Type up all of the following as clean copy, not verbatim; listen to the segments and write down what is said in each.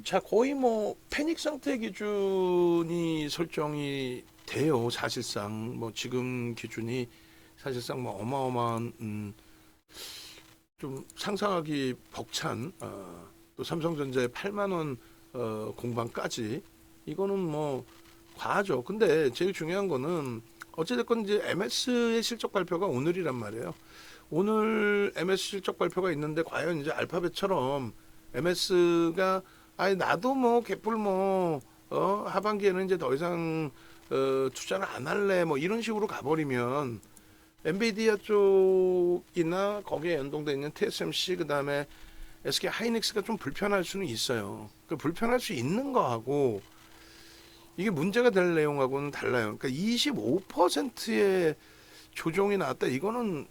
자, 거의 뭐 패닉 상태 기준이 설정이 돼요. 사실상 뭐 지금 기준이 사실상 뭐 어마어마한 좀 상상하기 벅찬 또 삼성전자의 8만 원 공방까지 이거는 뭐 과하죠. 근데 제일 중요한 거는 어찌됐건 이제 MS의 실적 발표가 오늘이란 말이에요. 오늘 MS 실적 발표가 있는데 과연 이제 알파벳처럼 MS가 아니 나도 뭐 개뿔 뭐 하반기에는 이제 더 이상 투자를 안 할래 뭐 이런 식으로 가버리면 엔비디아 쪽이나 거기에 연동돼 있는 TSMC 그다음에 SK 하이닉스가 좀 불편할 수는 있어요. 그 불편할 수 있는 거하고 이게 문제가 될 내용하고는 달라요. 그러니까 25%의 조정이 나왔다. 이거는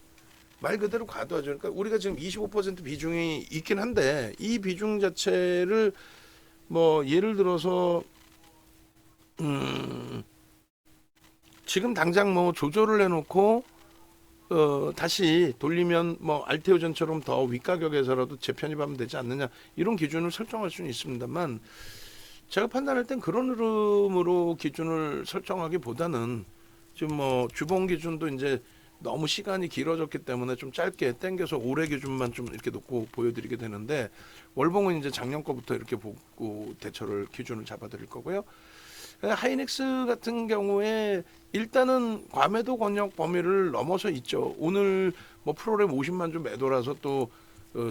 말 그대로 과도하죠. 그러니까 우리가 지금 25% 비중이 있긴 한데 이 비중 자체를 뭐 예를 들어서 지금 당장 뭐 조절을 해놓고 다시 돌리면 뭐 알테오전처럼 더 윗가격에서라도 재편입하면 되지 않느냐 이런 기준을 설정할 수는 있습니다만 제가 판단할 땐 그런 흐름으로 기준을 설정하기보다는 지금 뭐 주봉 기준도 이제 너무 시간이 길어졌기 때문에 좀 짧게 당겨서 올해 기준만 좀 이렇게 놓고 보여드리게 되는데 월봉은 이제 작년 거부터 이렇게 보고 대처를 기준을 잡아드릴 거고요. 하이닉스 같은 경우에 일단은 과매도 권역 범위를 넘어서 있죠. 오늘 뭐 프로그램 50만 주 매도라서 또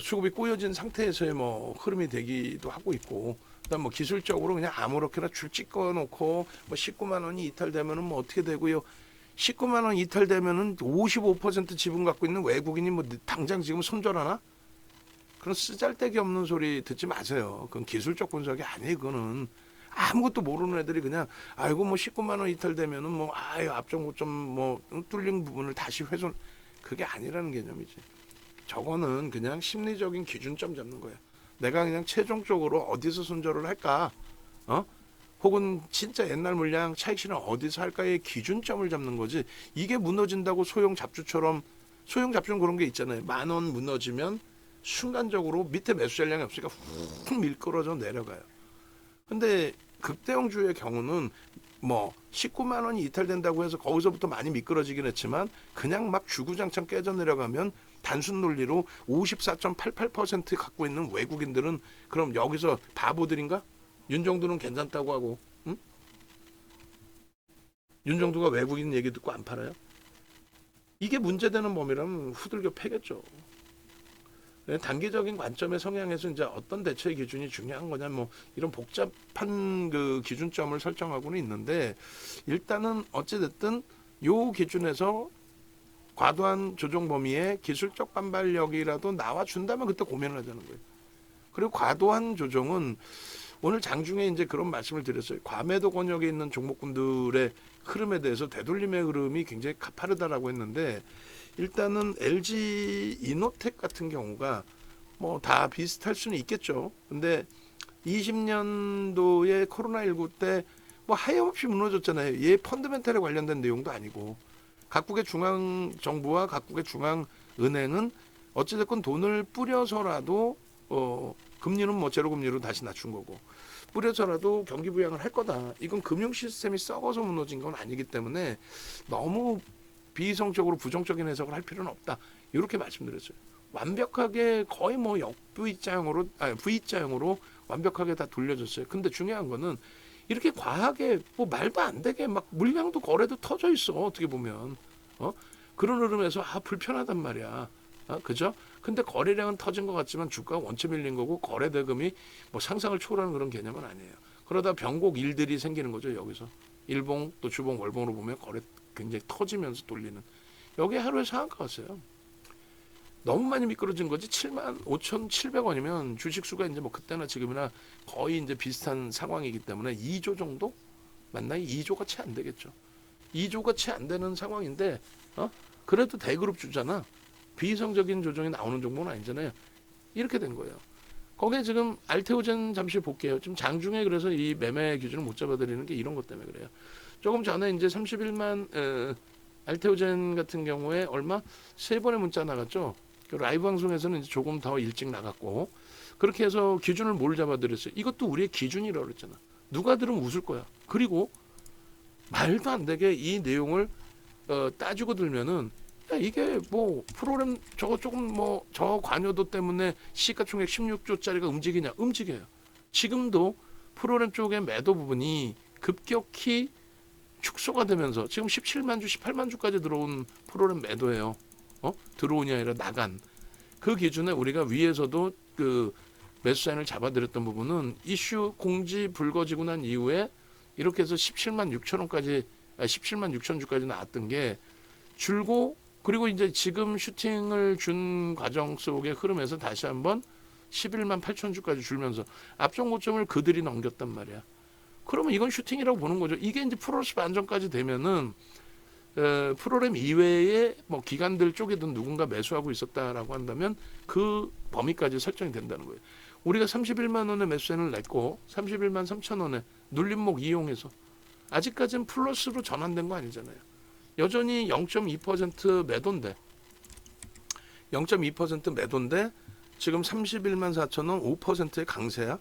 수급이 꼬여진 상태에서의 뭐 흐름이 되기도 하고 있고, 그다음 뭐 기술적으로 그냥 아무렇게나 줄 찍어 놓고 뭐 19만 원이 이탈되면은 뭐 어떻게 되고요. 19만 원 이탈되면은 55% 지분 갖고 있는 외국인이 뭐 당장 지금 손절하나? 그런 쓰잘데기 없는 소리 듣지 마세요. 그건 기술적 분석이 아니에요. 그거는 아무것도 모르는 애들이 그냥 아이고 뭐 19만 원 이탈되면은 뭐 아유 앞전 고점 뭐 뚫린 부분을 다시 훼손, 그게 아니라는 개념이지. 저거는 그냥 심리적인 기준점 잡는 거야. 내가 그냥 최종적으로 어디서 손절을 할까? 혹은 진짜 옛날 물량 차익 실현 어디서 할까의 기준점을 잡는 거지. 이게 무너진다고 소형 잡주처럼, 소형 잡주는 그런 게 있잖아요. 10,000원 무너지면 순간적으로 밑에 매수 전량이 없으니까 훅 밀끌어져 내려가요. 근데 극대형주의 경우는 뭐 19만 원이 이탈된다고 해서 거기서부터 많이 미끄러지긴 했지만 그냥 막 주구장창 깨져 내려가면 단순 논리로 54.88% 갖고 있는 외국인들은 그럼 여기서 바보들인가? 윤정두는 괜찮다고 하고, 응? 윤정두가 외국인 얘기 듣고 안 팔아요? 이게 문제되는 범위라면 후들겨 패겠죠. 단기적인 관점의 성향에서 이제 어떤 대처의 기준이 중요한 거냐, 뭐 이런 복잡한 그 기준점을 설정하고는 있는데 일단은 어찌됐든 요 기준에서 과도한 조정 범위에 기술적 반발력이라도 나와준다면 그때 고민을 하자는 거예요. 그리고 과도한 조정은 오늘 장중에 이제 그런 말씀을 드렸어요. 과매도 권역에 있는 종목군들의 흐름에 대해서 되돌림의 흐름이 굉장히 가파르다라고 했는데 일단은 LG 이노텍 같은 경우가 뭐 다 비슷할 수는 있겠죠. 근데 20년도에 코로나19 때 뭐 하염없이 무너졌잖아요. 얘 펀드멘탈에 관련된 내용도 아니고 각국의 중앙 정부와 각국의 중앙 은행은 어찌됐건 돈을 뿌려서라도 금리는 뭐 제로 금리로 다시 낮춘 거고 뿌려서라도 경기 부양을 할 거다. 이건 금융 시스템이 썩어서 무너진 건 아니기 때문에 너무 비이성적으로 부정적인 해석을 할 필요는 없다. 이렇게 말씀드렸어요. 완벽하게 거의 뭐 V자형으로 V자형으로 완벽하게 다 돌려줬어요. 근데 중요한 거는 이렇게 과하게 뭐 말도 안 되게 막 물량도 거래도 터져 있어. 어떻게 보면 그런 흐름에서 불편하단 말이야. 그죠? 근데 거래량은 터진 것 같지만 주가가 원체 밀린 거고 거래 대금이 뭐 상상을 초월하는 그런 개념은 아니에요. 그러다 변곡 일들이 생기는 거죠. 여기서 일봉 또 주봉 월봉으로 보면 거래 굉장히 터지면서 돌리는, 여기 하루에 상한가 왔어요. 너무 많이 미끄러진 거지. 75,700원이면 주식수가 이제 뭐 그때나 지금이나 거의 이제 비슷한 상황이기 때문에 2조 정도 맞나요? 2조가 채 안 되겠죠. 2조가 채 안 되는 상황인데 그래도 대그룹 주잖아. 비이성적인 조정이 나오는 종목은 아니잖아요. 이렇게 된 거예요. 거기에 지금 알테오젠 잠시 볼게요. 지금 장중에 그래서 이 매매 기준을 못 잡아드리는 게 이런 것 때문에 그래요. 조금 전에 이제 31만 알테오젠 같은 경우에 얼마? 3번의 문자 나갔죠. 그 라이브 방송에서는 이제 조금 더 일찍 나갔고 그렇게 해서 기준을 뭘 잡아드렸어요? 이것도 우리의 기준이라고 그랬잖아. 누가 들으면 웃을 거야. 그리고 말도 안 되게 이 내용을 따지고 들면은 야, 이게 뭐 프로그램 저거 조금 뭐 저 관여도 때문에 시가총액 16조짜리가 움직이냐? 움직여요. 지금도 프로그램 쪽의 매도 부분이 급격히 축소가 되면서 지금 17만 주, 18만 주까지 들어온 프로그램 매도예요. 들어오냐 아니라 나간. 그 기준에 우리가 위에서도 그 매수 사인을 잡아드렸던 부분은 이슈 공지 불거지고 난 이후에 이렇게 해서 17만 6천 원까지 17만 6천 주까지 나왔던 게 줄고, 그리고 이제 지금 슈팅을 준 과정 속의 흐름에서 다시 한번 11만 8천 주까지 줄면서 앞전 고점을 그들이 넘겼단 말이야. 그러면 이건 슈팅이라고 보는 거죠. 이게 이제 프로레스 반전까지 되면은 프로그램 이외에 뭐 기관들 쪽에도 누군가 매수하고 있었다라고 한다면 그 범위까지 설정이 된다는 거예요. 우리가 31만 원의 매수세를 냈고 31만 3천 원에 눌림목 이용해서 아직까지는 플러스로 전환된 거 아니잖아요. 여전히 0.2% 매도인데 0.2% 매도인데 지금 31만 4천 원 5%의 강세야.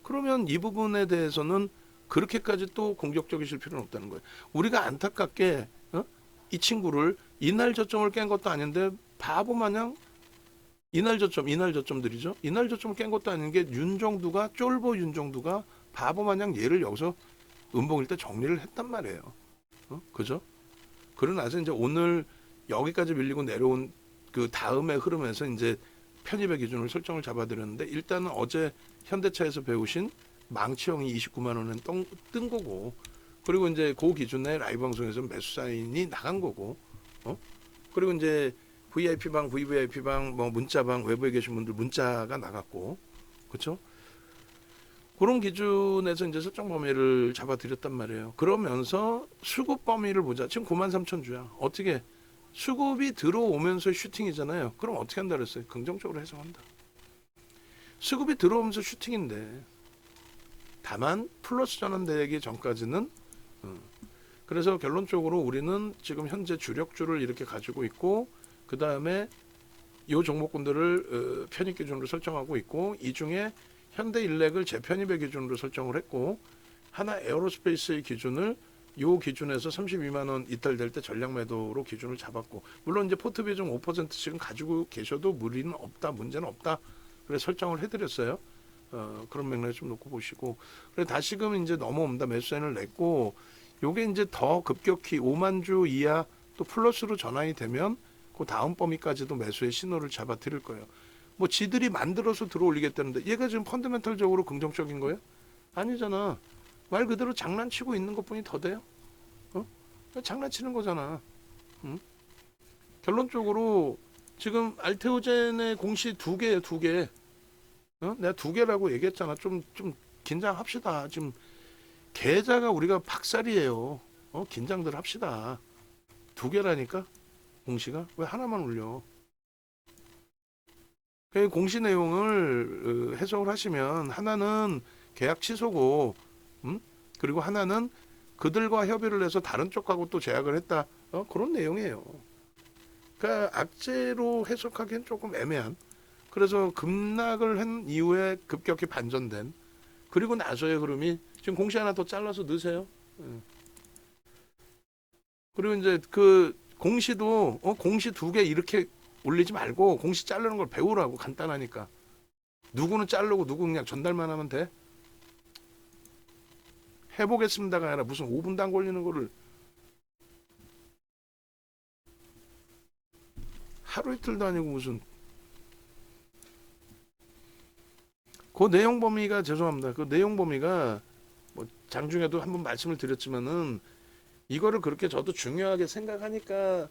그러면 이 부분에 대해서는 그렇게까지 또 공격적이실 필요는 없다는 거예요. 우리가 안타깝게 이 친구를 이날 저점을 깬 것도 아닌데 바보 마냥 이날 저점들이죠. 이날 저점을 깬 것도 아닌 게 윤정두가 쫄보 윤정두가 바보 마냥 얘를 여기서 음봉일 때 정리를 했단 말이에요. 그죠? 그러고 나서 이제 오늘 여기까지 밀리고 내려온 그 다음의 흐름에서 이제 편입의 기준을 설정을 잡아드렸는데 일단은 어제 현대차에서 배우신 망치형이 29만 원은 뜬 거고, 그리고 이제 그 기준에 라이브 방송에서 매수 사인이 나간 거고, 그리고 이제 VIP방, VVIP방, 뭐 문자방, 외부에 계신 분들 문자가 나갔고, 그렇죠? 그런 기준에서 이제 설정 범위를 잡아드렸단 말이에요. 그러면서 수급 범위를 보자. 지금 93,000주야. 어떻게 수급이 들어오면서 슈팅이잖아요. 그럼 어떻게 한다 그랬어요? 긍정적으로 해석한다. 수급이 들어오면서 슈팅인데 다만 플러스 전환되기 전까지는 그래서 결론적으로 우리는 지금 현재 주력주를 이렇게 가지고 있고 그 다음에 이 종목군들을 편입 기준으로 설정하고 있고 이 중에 현대일렉을 재편입의 기준으로 설정을 했고 하나 에어로스페이스의 기준을 요 기준에서 32만 원 이탈될 때 전략 매도로 기준을 잡았고, 물론 이제 포트 비중 5%씩은 가지고 계셔도 무리는 없다, 문제는 없다. 그래서 설정을 해드렸어요. 그런 맥락을 좀 놓고 보시고, 그래 다시금 이제 넘어온다 매수사인을 냈고, 요게 이제 더 급격히 5만 주 이하 또 플러스로 전환이 되면 그 다음 범위까지도 매수의 신호를 잡아 드릴 거예요. 뭐 지들이 만들어서 들어올리겠다는데 얘가 지금 펀더멘털적으로 긍정적인 거예요? 아니잖아. 말 그대로 장난치고 있는 것뿐이 더 돼요. 장난치는 거잖아. 결론적으로 지금 알테오젠의 공시 2개예요, 2개. 내가 2개라고 얘기했잖아. 좀 긴장합시다. 지금 계좌가 우리가 박살이에요. 긴장들 합시다. 2개라니까 공시가 왜 하나만 올려? 그 공시 내용을 해석을 하시면 하나는 계약 취소고, 그리고 하나는 그들과 협의를 해서 다른 쪽하고 또 제약을 했다. 그런 내용이에요. 그러니까 악재로 해석하기엔 조금 애매한. 그래서 급락을 한 이후에 급격히 반전된. 그리고 나서의 흐름이 지금 공시 하나 더 잘라서 넣으세요. 그리고 이제 그 공시도 공시 2개 이렇게 올리지 말고 공시 자르는 걸 배우라고. 간단하니까. 누구는 자르고 누구 그냥 전달만 하면 돼. 해보겠습니다가 아니라 무슨 5분도 안 걸리는 거를 하루 이틀도 아니고 무슨. 그 내용 범위가 죄송합니다. 그 내용 범위가 뭐 장중에도 한번 말씀을 드렸지만은 이거를 그렇게 저도 중요하게 생각하니까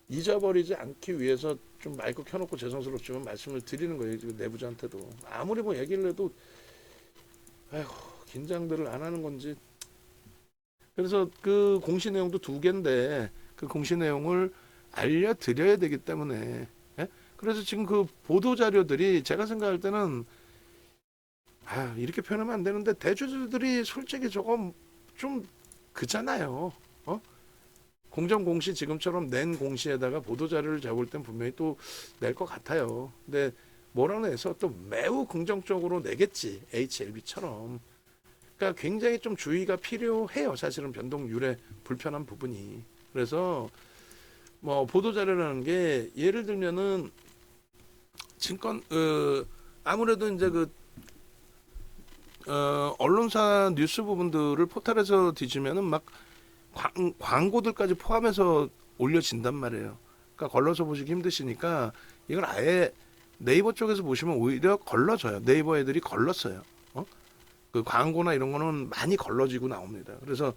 잊어버리지 않기 위해서 좀 마이크 켜놓고 죄송스럽지만 말씀을 드리는 거예요. 내부자한테도 아무리 뭐 얘기를 해도 아이고 긴장들을 안 하는 건지. 그래서 그 공시 내용도 2개인데 그 공시 내용을 알려드려야 되기 때문에. 예? 그래서 지금 그 보도 자료들이 제가 생각할 때는 이렇게 표현하면 안 되는데 대주주들이 솔직히 조금 좀 그잖아요. 공정공시 지금처럼 낸 공시에다가 보도자료를 잡을 땐 분명히 또 낼 것 같아요. 근데 몰아내서 또 매우 긍정적으로 내겠지. HLB처럼. 그러니까 굉장히 좀 주의가 필요해요. 사실은 변동률의 불편한 부분이. 그래서 뭐 보도 자료라는 게 예를 들면은 증권 아무래도 이제 언론사 뉴스 부분들을 포털에서 뒤지면은 막 광고들까지 포함해서 올려진단 말이에요. 그러니까 걸러서 보시기 힘드시니까 이걸 아예 네이버 쪽에서 보시면 오히려 걸러져요. 네이버 애들이 걸렀어요. 그 광고나 이런 거는 많이 걸러지고 나옵니다. 그래서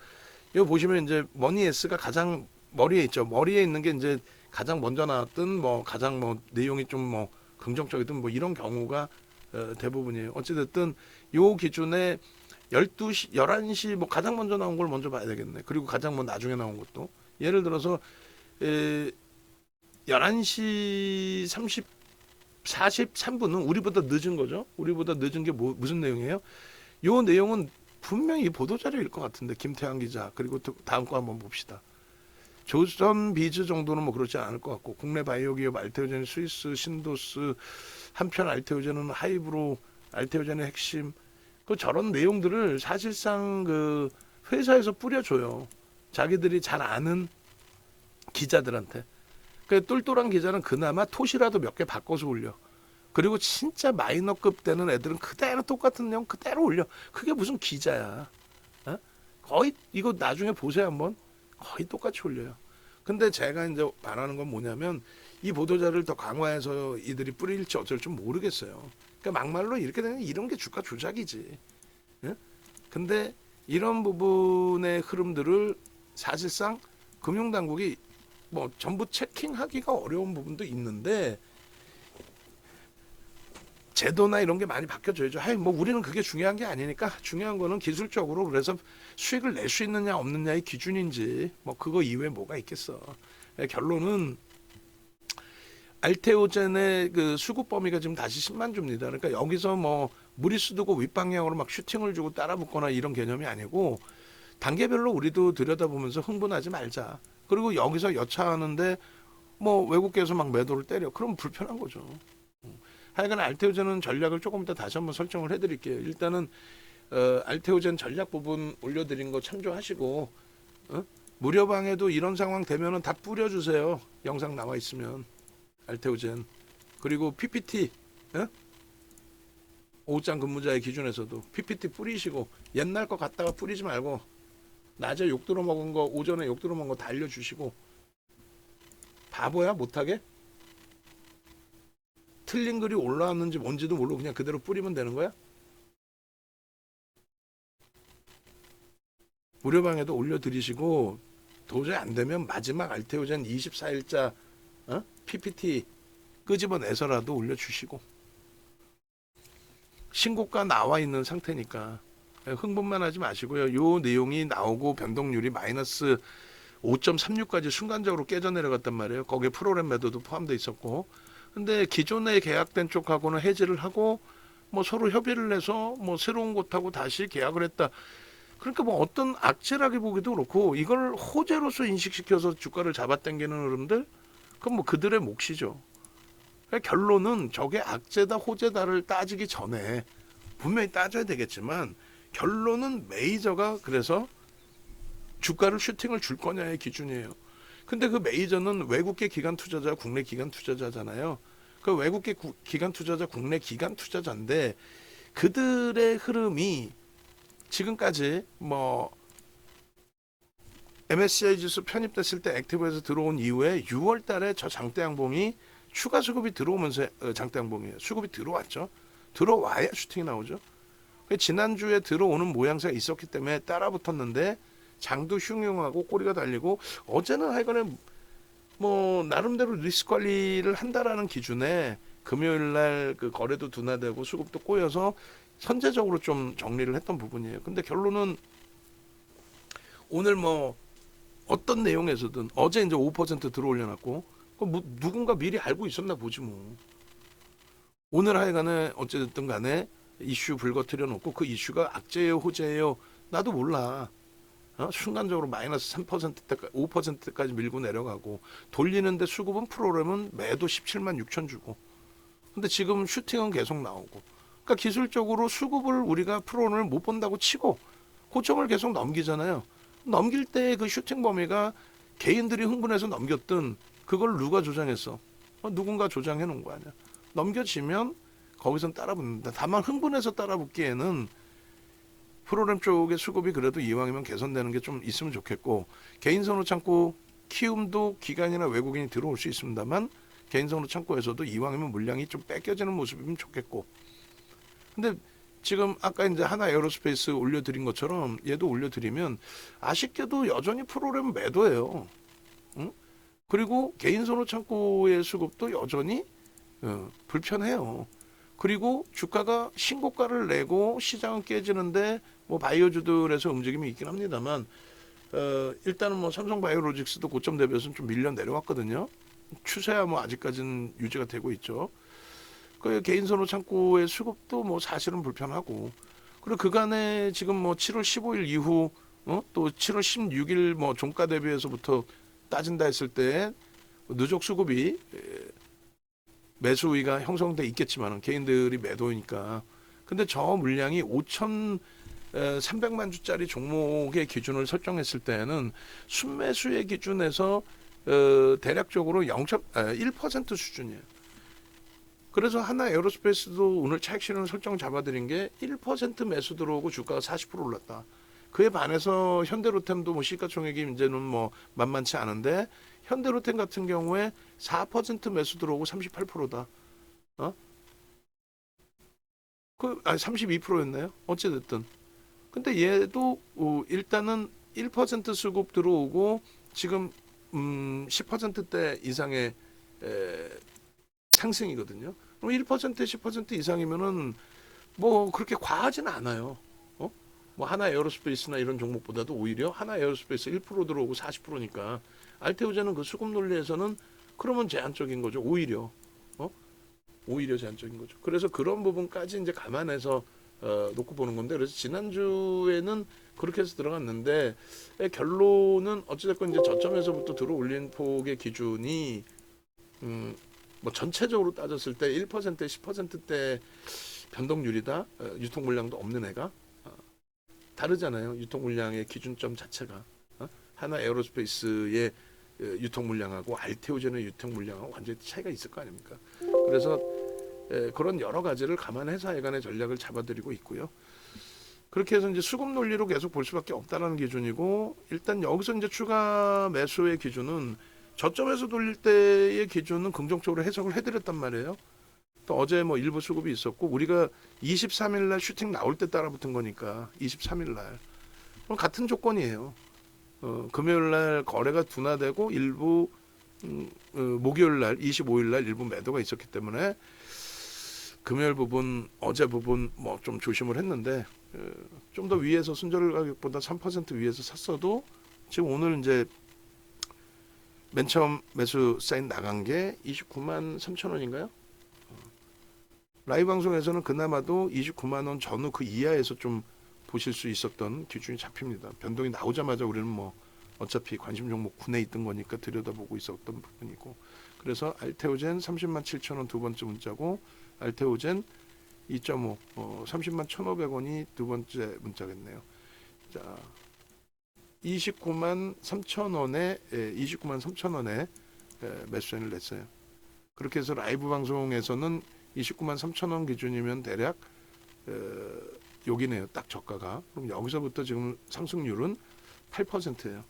이거 보시면 이제 머니에스가 가장 머리에 있죠. 머리에 있는 게 이제 가장 먼저 나왔든 뭐 가장 뭐 내용이 좀 뭐 긍정적이든 뭐 이런 경우가 대부분이에요. 어찌됐든 요 기준에 12시, 11시 뭐 가장 먼저 나온 걸 먼저 봐야 되겠네. 그리고 가장 뭐 나중에 나온 것도. 예를 들어서 11시 43분은 우리보다 늦은 거죠. 우리보다 늦은 게 무슨 내용이에요? 요 내용은 분명히 보도자료일 것 같은데 김태환 기자 그리고 또 다음 거 한번 봅시다. 조선비즈 정도는 뭐 그렇지 않을 것 같고 국내 바이오 기업 알테오젠 스위스 신도스 한편 알테오젠은 하이브로 알테오젠의 핵심 그 저런 내용들을 사실상 그 회사에서 뿌려줘요. 자기들이 잘 아는 기자들한테. 그 똘똘한 기자는 그나마 토시라도 몇 개 바꿔서 올려. 그리고 진짜 마이너급 되는 애들은 그대로 똑같은 내용 그대로 올려. 그게 무슨 기자야. 어? 거의 이거 나중에 보세요 한번. 거의 똑같이 올려요. 근데 제가 이제 바라는 건 뭐냐면 이 보도자를 더 강화해서 이들이 뿌릴지 어쩔 줄 모르겠어요. 그러니까 막말로 이렇게 되면 이런 게 주가 조작이지. 예? 근데 이런 부분의 흐름들을 사실상 금융당국이 뭐 전부 체킹하기가 어려운 부분도 있는데 제도나 이런 게 많이 바뀌어줘야죠. 하이 뭐 우리는 그게 중요한 게 아니니까 중요한 거는 기술적으로 그래서 수익을 낼 수 있느냐 없느냐의 기준인지 뭐 그거 이외에 뭐가 있겠어. 결론은 알테오젠의 그 수급 범위가 지금 다시 10만 주입니다. 그러니까 여기서 뭐 무리수 두고 윗방향으로 막 슈팅을 주고 따라붙거나 이런 개념이 아니고 단계별로 우리도 들여다보면서 흥분하지 말자. 그리고 여기서 여차하는데 뭐 외국계에서 막 매도를 때려. 그럼 불편한 거죠. 하여간 알테오젠은 전략을 조금 이따 다시 한번 설정을 해드릴게요. 일단은 알테오젠 전략 부분 올려드린 거 참조하시고 무료방에도 이런 상황 되면은 다 뿌려주세요. 영상 나와 있으면 알테오젠 그리고 PPT 오후장 근무자의 기준에서도 PPT 뿌리시고 옛날 거 갖다가 뿌리지 말고 낮에 욕 들어먹은 거 오전에 욕 들어먹은 거 다 알려주시고 바보야 못하게? 틀린 글이 올라왔는지 뭔지도 모르고 그냥 그대로 뿌리면 되는 거야? 무료방에도 올려드리시고 도저히 안 되면 마지막 알테오젠 24일자 PPT 끄집어내서라도 올려주시고 신고가 나와 있는 상태니까 흥분만 하지 마시고요. 요 내용이 나오고 변동률이 마이너스 5.36까지 순간적으로 깨져 내려갔단 말이에요. 거기에 프로그램 매도도 포함되어 있었고 근데 기존에 계약된 쪽하고는 해지를 하고 뭐 서로 협의를 해서 뭐 새로운 곳하고 다시 계약을 했다. 그러니까 뭐 어떤 악재라기 보기도 그렇고 이걸 호재로서 인식시켜서 주가를 잡아당기는 흐름들 그건 뭐 그들의 몫이죠. 그러니까 결론은 저게 악재다 호재다를 따지기 전에 분명히 따져야 되겠지만 결론은 메이저가 그래서 주가를 슈팅을 줄 거냐의 기준이에요. 근데 그 메이저는 외국계 기관 투자자, 국내 기관 투자자잖아요. 그 외국계 기관 투자자, 국내 기관 투자자인데 그들의 흐름이 지금까지 뭐 MSCI 지수 편입됐을 때 액티브에서 들어온 이후에 6월 달에 저 장대 양봉이 추가 수급이 들어오면서 장대 양봉이에요. 수급이 들어왔죠. 들어와야 슈팅이 나오죠. 지난주에 들어오는 모양새가 있었기 때문에 따라 붙었는데 장도 흉흉하고 꼬리가 달리고 어제는 하여간에 뭐 나름대로 리스크 관리를 한다라는 기준에 금요일 날 그 거래도 둔화되고 수급도 꼬여서 선제적으로 좀 정리를 했던 부분이에요. 근데 결론은 오늘 뭐 어떤 내용에서든 어제 이제 5% 들어올려놨고 뭐 누군가 미리 알고 있었나 보지 뭐. 오늘 하여간에 어쨌든 간에 이슈 불거트려 놓고 그 이슈가 악재예요 호재예요 나도 몰라. 순간적으로 마이너스 3%대까지 5%까지 밀고 내려가고 돌리는데 수급은 프로그램은 매도 17만 6천 주고 근데 지금 슈팅은 계속 나오고. 그러니까 기술적으로 수급을 우리가 프로를 못 본다고 치고 고점을 계속 넘기잖아요. 넘길 때 그 슈팅 범위가 개인들이 흥분해서 넘겼든 그걸 누가 조장했어? 누군가 조장해 놓은 거 아니야. 넘겨지면 거기선 따라 붙는다. 다만 흥분해서 따라 붙기에는 프로그램 쪽의 수급이 그래도 이왕이면 개선되는 게 좀 있으면 좋겠고, 개인 선호 창고 키움도 기관이나 외국인이 들어올 수 있습니다만 개인 선호 창고에서도 이왕이면 물량이 좀 뺏겨지는 모습이면 좋겠고. 근데 지금 아까 이제 하나 에어로스페이스 올려드린 것처럼 얘도 올려드리면 아쉽게도 여전히 프로그램 매도예요. 응? 그리고 개인 선호 창고의 수급도 여전히 불편해요. 그리고 주가가 신고가를 내고 시장은 깨지는데 뭐 바이오주들에서 움직임이 있긴 합니다만 일단은 뭐 삼성바이오로직스도 고점 대비해서는 좀 밀려 내려왔거든요. 추세야 뭐 아직까지는 유지가 되고 있죠. 그 개인 선호 창고의 수급도 뭐 사실은 불편하고, 그리고 그간에 지금 뭐 7월 15일 이후 또 7월 16일 뭐 종가 대비해서부터 따진다 했을 때 누적 수급이 매수 우위가 형성돼 있겠지만 개인들이 매도니까. 근데 저 물량이 5,300만 주짜리 종목의 기준을 설정했을 때는 순매수의 기준에서 대략적으로 0.1% 수준이에요. 그래서 하나 에어로스페이스도 오늘 차익 실현 설정 잡아드린 게 1% 매수 들어오고 주가가 40% 올랐다. 그에 반해서 현대로템도 뭐 시가총액이 이제는 뭐 만만치 않은데 현대로템 같은 경우에 4% 매수 들어오고 38%다. 아니 32%였나요? 어찌됐든. 근데 얘도 일단은 1% 수급 들어오고 지금 10%대 이상의 상승이거든요. 그럼 1% 10% 이상이면은 뭐 그렇게 과하지는 않아요. 뭐 하나 에어로스페이스나 이런 종목보다도 오히려 하나 에어로스페이스 1% 들어오고 40%니까 알테오제는 그 수급 논리에서는 그러면 제한적인 거죠. 오히려 제한적인 거죠. 그래서 그런 부분까지 이제 감안해서 놓고 보는 건데, 그래서 지난주에는 그렇게 해서 들어갔는데 결론은 어찌됐건 이제 저점에서부터 들어올린 폭의 기준이 뭐 전체적으로 따졌을 때 1% 10%대 변동률이다. 유통 물량도 없는 애가 다르잖아요. 유통 물량의 기준점 자체가 하나 에어로스페이스의 유통 물량하고 알테오젠의 유통 물량하고 완전히 차이가 있을 거 아닙니까? 그래서 그런 여러 가지를 감안해서 하여간의 전략을 잡아드리고 있고요. 그렇게 해서 이제 수급 논리로 계속 볼 수밖에 없다라는 기준이고, 일단 여기서 이제 추가 매수의 기준은 저점에서 돌릴 때의 기준은 긍정적으로 해석을 해드렸단 말이에요. 또 어제 뭐 일부 수급이 있었고, 우리가 23일 날 슈팅 나올 때 따라 붙은 거니까 23일 날 그럼 같은 조건이에요. 금요일 날 거래가 둔화되고 일부 목요일 날 25일 날 일부 매도가 있었기 때문에 금요일 부분 어제 부분 뭐 좀 조심을 했는데 좀 더 위에서 순절 가격보다 3% 위에서 샀어도 지금 오늘 이제 맨 처음 매수 사인 나간 게 29만 3천 원인가요? 라이브 방송에서는 그나마도 29만 원 전후 그 이하에서 좀 보실 수 있었던 기준이 잡힙니다. 변동이 나오자마자 우리는 뭐 어차피 관심 종목 군에 있던 거니까 들여다보고 있었던 부분이고, 그래서 알테오젠 30만 7천 원 두 번째 문자고, 알테오젠 2.5 30만 1,500원이 두 번째 문자겠네요. 자, 29만 3천 원에 29만 3천 원에 매수인을 냈어요. 그렇게 해서 라이브 방송에서는 29만 3천 원 기준이면 대략 여기네요. 딱 저가가. 그럼 여기서부터 지금 상승률은 8%예요.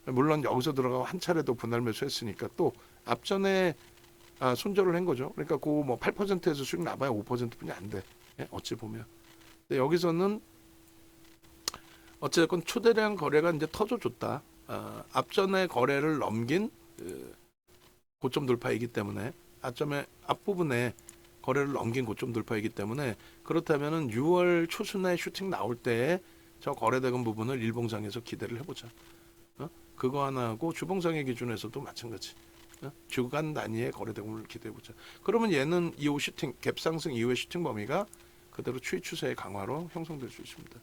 물론 여기서 들어가고 한 차례 더 분할 매수했으니까 또 앞전에 손절을 한 거죠. 그러니까 그 뭐 8%에서 수익 나봐야 5%뿐이 안 돼. 예? 어찌 보면. 근데 여기서는 어쨌든 초대량 거래가 이제 터져줬다. 앞전에 거래를 넘긴 고점 돌파이기 때문에 앞부분에 거래를 넘긴 고점 돌파이기 때문에, 그렇다면은 6월 초순에 슈팅 나올 때 저 거래대금 부분을 일봉상에서 기대를 해보자. 그거 하나 하고 주봉상의 기준에서도 마찬가지. 주간 단위의 거래대금을 기대해보자. 그러면 얘는 이후 슈팅 갭 상승 이후의 슈팅 범위가 그대로 추이 추세의 강화로 형성될 수 있습니다.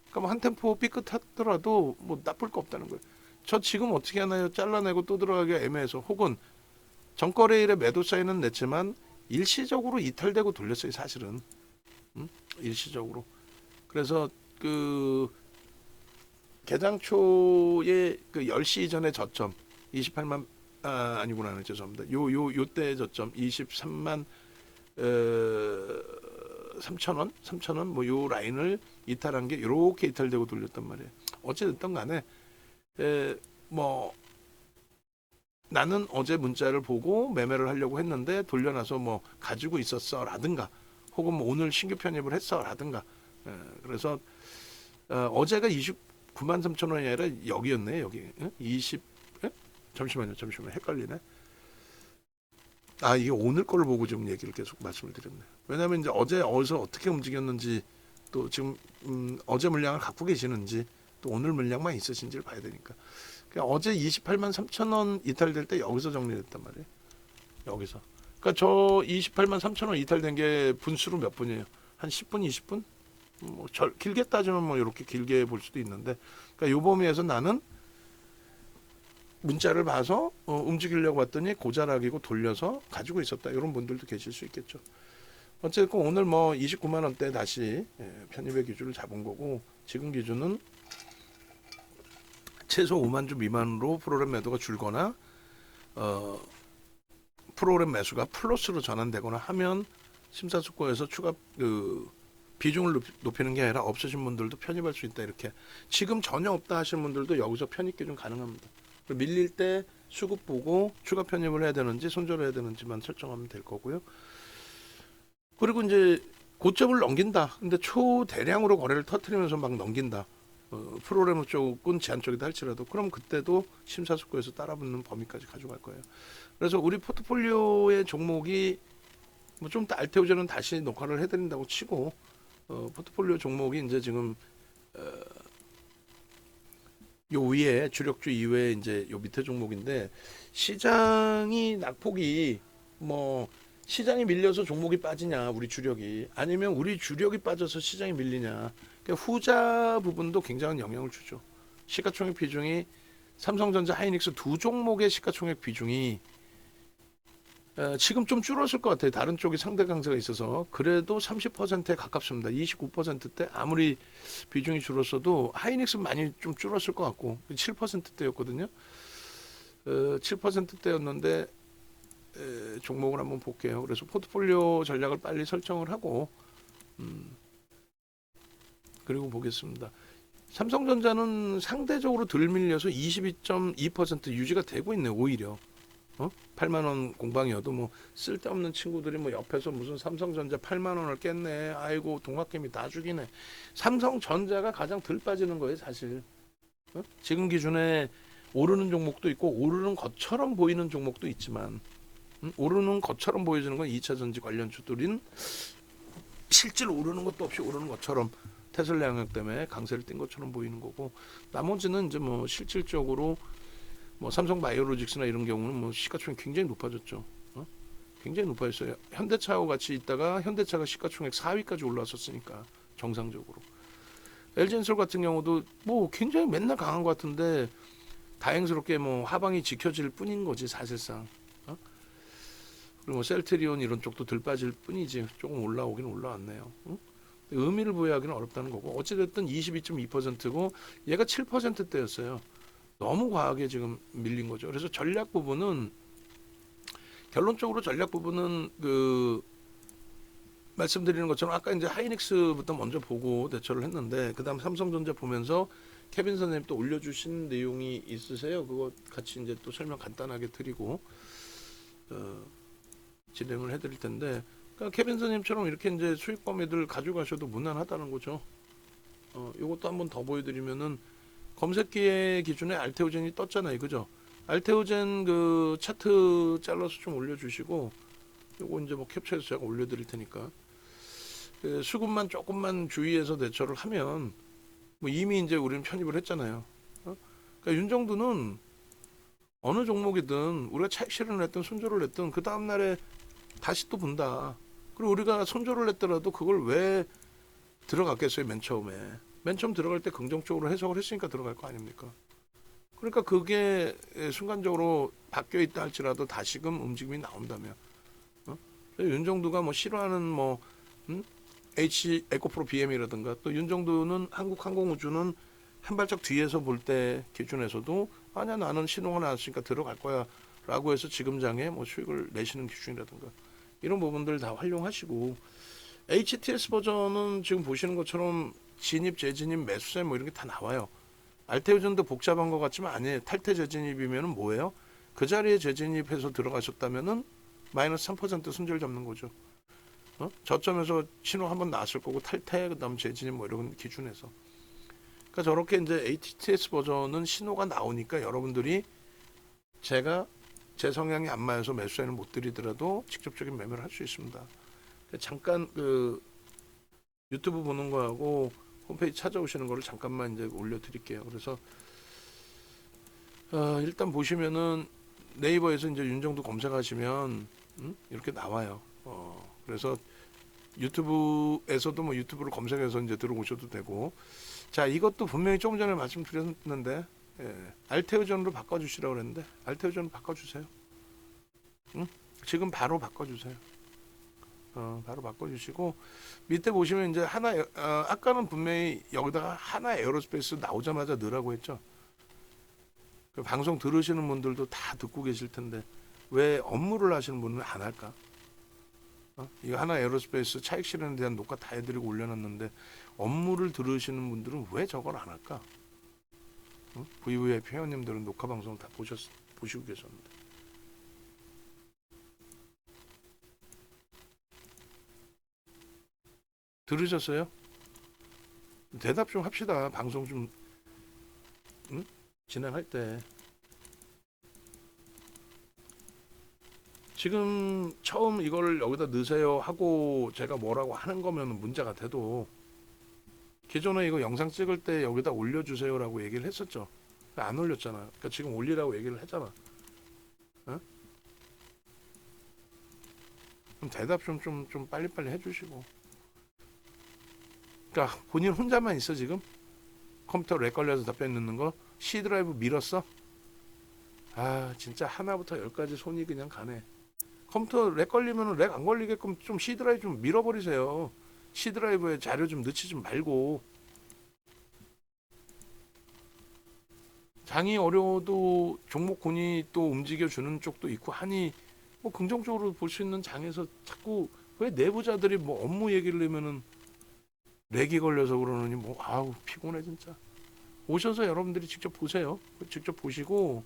그러니까 뭐 한 템포 삐끗하더라도 뭐 나쁠 거 없다는 거예요. 저 지금 어떻게 하나요? 잘라내고 또 들어가기가 애매해서, 혹은 전거래일에 매도 사인은 냈지만 일시적으로 이탈되고 돌렸어요, 사실은. 일시적으로. 그래서 그 개장 초에 그 10시 이전의 저점 28만 아니구나. 죄송합니다. 요때 저점 23만 3천 원 뭐 요 라인을 이탈한 게 이렇게 이탈되고 돌렸단 말이에요. 어찌 됐든 간에 뭐 나는 어제 문자를 보고 매매를 하려고 했는데 돌려놔서 뭐 가지고 있었어라든가 혹은 뭐 오늘 신규 편입을 했어라든가 그래서 어제가 29만 3천 원이 아니라 여기였네. 여기 20 잠시만요 헷갈리네. 이게 오늘 거를 보고 좀 얘기를 계속 말씀을 드렸네. 왜냐하면 이제 어제 어디서 어떻게 움직였는지 또 지금 어제 물량을 갖고 계시는지 또 오늘 물량만 있으신지를 봐야 되니까. 그러니까 어제 28만 3천 원 이탈될 때 여기서 정리됐단 말이에요. 여기서. 그러니까 저 28만 3천 원 이탈된 게 분수로 몇 분이에요? 한 10분, 20분? 뭐 길게 따지면 뭐 이렇게 길게 볼 수도 있는데, 그러니까 요 범위에서 나는 문자를 봐서 움직이려고 했더니 고자락이고 돌려서 가지고 있었다. 이런 분들도 계실 수 있겠죠. 어쨌든 오늘 뭐 29만 원대 다시 편입의 기준을 잡은 거고, 지금 기준은 최소 5만 주 미만으로 프로그램 매도가 줄거나 프로그램 매수가 플러스로 전환되거나 하면 심사숙고해서 추가 비중을 높이는 게 아니라 없으신 분들도 편입할 수 있다. 이렇게 지금 전혀 없다 하시는 분들도 여기서 편입 기준 가능합니다. 밀릴 때 수급 보고 추가 편입을 해야 되는지 손절을 해야 되는지만 설정하면 될 거고요. 그리고 이제 고점을 넘긴다. 근데 초대량으로 거래를 터트리면서 막 넘긴다. 프로그래머 쪽은 제한 쪽이다 할지라도 그럼 그때도 심사숙고해서 따라붙는 범위까지 가져갈 거예요. 그래서 우리 포트폴리오의 종목이 뭐 좀 더 알테오제는 다시 녹화를 해드린다고 치고 포트폴리오 종목이 이제 지금 요 위에 주력주 이외에 이제 요 밑에 종목인데 시장이 낙폭이 뭐 시장이 밀려서 종목이 빠지냐 우리 주력이 아니면 우리 주력이 빠져서 시장이 밀리냐 그러니까 후자 부분도 굉장한 영향을 주죠. 시가총액 비중이 삼성전자, 하이닉스 두 종목의 시가총액 비중이 지금 좀 줄었을 것 같아요. 다른 쪽이 상대 강세가 있어서 그래도 30%에 가깝습니다. 29%대 아무리 비중이 줄었어도 하이닉스 많이 좀 줄었을 것 같고 7%대였거든요. 7%대였는데 종목을 한번 볼게요. 그래서 포트폴리오 전략을 빨리 설정을 하고 그리고 보겠습니다. 삼성전자는 상대적으로 덜 밀려서 22.2% 유지가 되고 있네. 오히려 8만 원 공방이어도 뭐 쓸데없는 친구들이 뭐 옆에서 무슨 삼성전자 8만 원을 깼네. 아이고 동학개미 다 죽이네. 삼성전자가 가장 덜 빠지는 거예요, 사실. 지금 기준에 오르는 종목도 있고 오르는 것처럼 보이는 종목도 있지만 오르는 것처럼 보여지는 건 2차 전지 관련주들인 실제로 오르는 것도 없이 오르는 것처럼 테슬라 영역 때문에 강세를 띈 것처럼 보이는 거고 나머지는 이제 뭐 실질적으로 뭐 삼성바이오로직스나 이런 경우는 뭐 시가총액 굉장히 높아졌죠. 굉장히 높아졌어요. 현대차하고 같이 있다가 현대차가 시가총액 4위까지 올라왔었으니까 정상적으로. LG엔솔 같은 경우도 뭐 굉장히 맨날 강한 것 같은데 다행스럽게 뭐 하방이 지켜질 뿐인 거지 사실상. 그리고 뭐 셀트리온 이런 쪽도 덜 빠질 뿐이지 조금 올라오긴 올라왔네요. 의미를 부여하기는 어렵다는 거고 어찌됐든 22.2%고 얘가 7%대였어요. 너무 과하게 지금 밀린 거죠. 그래서 전략 부분은 결론적으로 전략 부분은 그 말씀드리는 것처럼 아까 이제 하이닉스부터 먼저 보고 대처를 했는데 그다음 삼성전자 보면서 케빈 선생님 또 올려주신 내용이 있으세요? 그거 같이 이제 또 설명 간단하게 드리고 진행을 해드릴 텐데 그러니까 케빈 선생님처럼 이렇게 이제 수익 범위들 가져가셔도 무난하다는 거죠. 이것도 한번 더 보여드리면은. 검색기의 기준에 알테오젠이 떴잖아요. 그죠? 알테오젠 그 차트 잘라서 좀 올려주시고 요거 이제 뭐 캡처해서 제가 올려드릴 테니까 그 수급만 조금만 주의해서 대처를 하면 뭐 이미 이제 우리는 편입을 했잖아요. 그러니까 윤정두는 어느 종목이든 우리가 차익 실현을 했든 손절을 했든 그 다음날에 다시 또 본다. 그리고 우리가 손절을 했더라도 그걸 왜 들어갔겠어요. 맨 처음 들어갈 때 긍정적으로 해석을 했으니까 들어갈 거 아닙니까? 그러니까 그게 순간적으로 바뀌어 있다 할지라도 다시금 움직임이 나온다면 윤정두가 뭐 싫어하는 뭐 H 에코프로 BM이라든가 또 윤정두는 한국항공우주는 한 발짝 뒤에서 볼 때 기준에서도 아니야 나는 신호가 나왔으니까 들어갈 거야 라고 해서 지금장에 뭐 수익을 내시는 기준이라든가 이런 부분들 다 활용하시고 HTS 버전은 지금 보시는 것처럼 진입, 재진입, 매수세 뭐 이런 게 다 나와요. 알테오전도 복잡한 것 같지만 아니에요. 탈퇴 재진입이면 뭐예요? 그 자리에 재진입해서 들어가셨다면은 마이너스 3% 손절 잡는 거죠. 저점에서 신호 한번 나왔을 거고 탈퇴 그다음 재진입 뭐 이런 기준에서. 그러니까 저렇게 이제 HTS 버전은 신호가 나오니까 여러분들이 제가 제 성향이 안 맞아서 매수에는 못 드리더라도 직접적인 매매를 할 수 있습니다. 잠깐 그 유튜브 보는 거하고 홈페이지 찾아오시는 거를 잠깐만 이제 올려드릴게요. 그래서 일단 보시면은 네이버에서 이제 윤정두 검색하시면 이렇게 나와요. 그래서 유튜브에서도 뭐 유튜브를 검색해서 이제 들어오셔도 되고 자 이것도 분명히 조금 전에 말씀드렸는데 알테오전으로 바꿔주시라고 그랬는데 알테오전으로 바꿔주세요. 지금 바로 바꿔주세요. 바로 바꿔주시고 밑에 보시면 이제 하나 아까는 분명히 여기다가 하나 에어로스페이스 나오자마자 넣으라고 했죠. 그 방송 들으시는 분들도 다 듣고 계실 텐데 왜 업무를 하시는 분은 안 할까? 이거 하나 에어로스페이스 차익 실현에 대한 녹화 다 해드리고 올려놨는데 업무를 들으시는 분들은 왜 저걸 안 할까? VVIP 회원님들은 녹화 방송 다 보시고 계셨는데 들으셨어요? 대답 좀 합시다. 방송 좀 진행할 때 지금 처음 이걸 여기다 넣으세요 하고 제가 뭐라고 하는 거면 문제가 돼도 기존에 이거 영상 찍을 때 여기다 올려주세요라고 얘기를 했었죠. 안 올렸잖아. 그러니까 지금 올리라고 얘기를 했잖아. 그럼 대답 좀 빨리빨리 해주시고. 그러니까 본인 혼자만 있어 지금? 컴퓨터 렉 걸려서 답변 넣는 거? C 드라이브 밀었어? 아 진짜 하나부터 열까지 손이 그냥 가네. 컴퓨터 렉 걸리면 렉 안 걸리게끔 좀 C 드라이브 좀 밀어버리세요. C 드라이브에 자료 좀 넣지 좀 말고. 장이 어려워도 종목군이 또 움직여주는 쪽도 있고 하니 뭐 긍정적으로 볼 수 있는 장에서 자꾸 왜 내부자들이 뭐 업무 얘기를 하면은 렉이 걸려서 그러느니 뭐 아우 피곤해 진짜. 오셔서 여러분들이 직접 보세요. 직접 보시고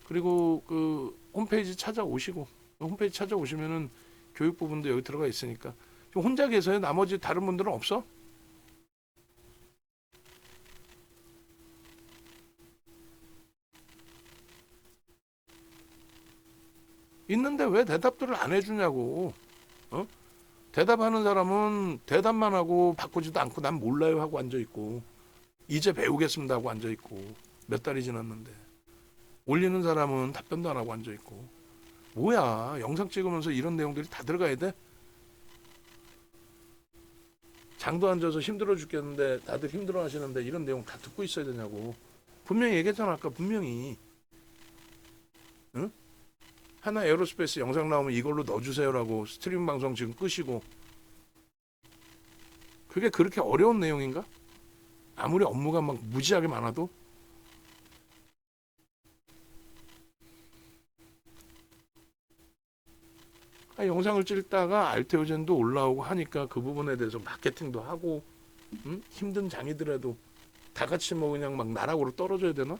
그리고 그 홈페이지 찾아오시고 홈페이지 찾아오시면은 교육 부분도 여기 들어가 있으니까 혼자 계세요? 나머지 다른 분들은 없어? 있는데 왜 대답들을 안 해주냐고. 대답하는 사람은 대답만 하고 바꾸지도 않고 난 몰라요 하고 앉아있고 이제 배우겠습니다 하고 앉아있고 몇 달이 지났는데 올리는 사람은 답변도 안 하고 앉아있고 뭐야 영상 찍으면서 이런 내용들이 다 들어가야 돼? 장도 앉아서 힘들어 죽겠는데 다들 힘들어 하시는데 이런 내용 다 듣고 있어야 되냐고. 분명히 얘기했잖아 아까 분명히. 응? 하나 에어로스페이스 영상 나오면 이걸로 넣어주세요라고 스트리밍 방송 지금 끄시고 그게 그렇게 어려운 내용인가? 아무리 업무가 막 무지하게 많아도 영상을 찍다가 알테오젠도 올라오고 하니까 그 부분에 대해서 마케팅도 하고 힘든 장이더라도 다 같이 뭐 그냥 막 나락으로 떨어져야 되나?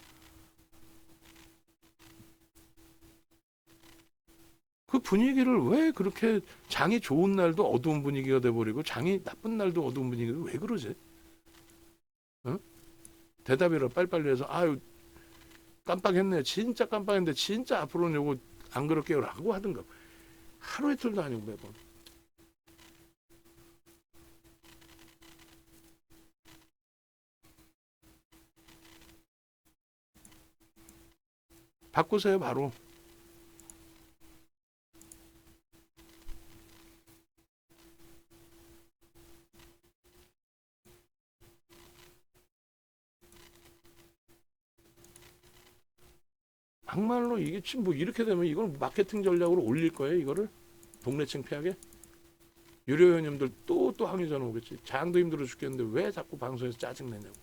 그 분위기를 왜 그렇게 장이 좋은 날도 어두운 분위기가 돼버리고 장이 나쁜 날도 어두운 분위기가 왜 그러지? 응? 대답이라 빨리빨리 해서 아유 깜빡했네 진짜 깜빡했는데 진짜 앞으로는 요거 안 그럴게요 라고 하든가 하루 이틀도 아니고 매번 바꾸세요 바로. 막말로 이게 지금 뭐 이렇게 되면 이걸 마케팅 전략으로 올릴 거예요 이거를? 동네 창피하게? 유료 회원님들 또 항의 전화 오겠지. 장도 힘들어 죽겠는데 왜 자꾸 방송에서 짜증내냐고.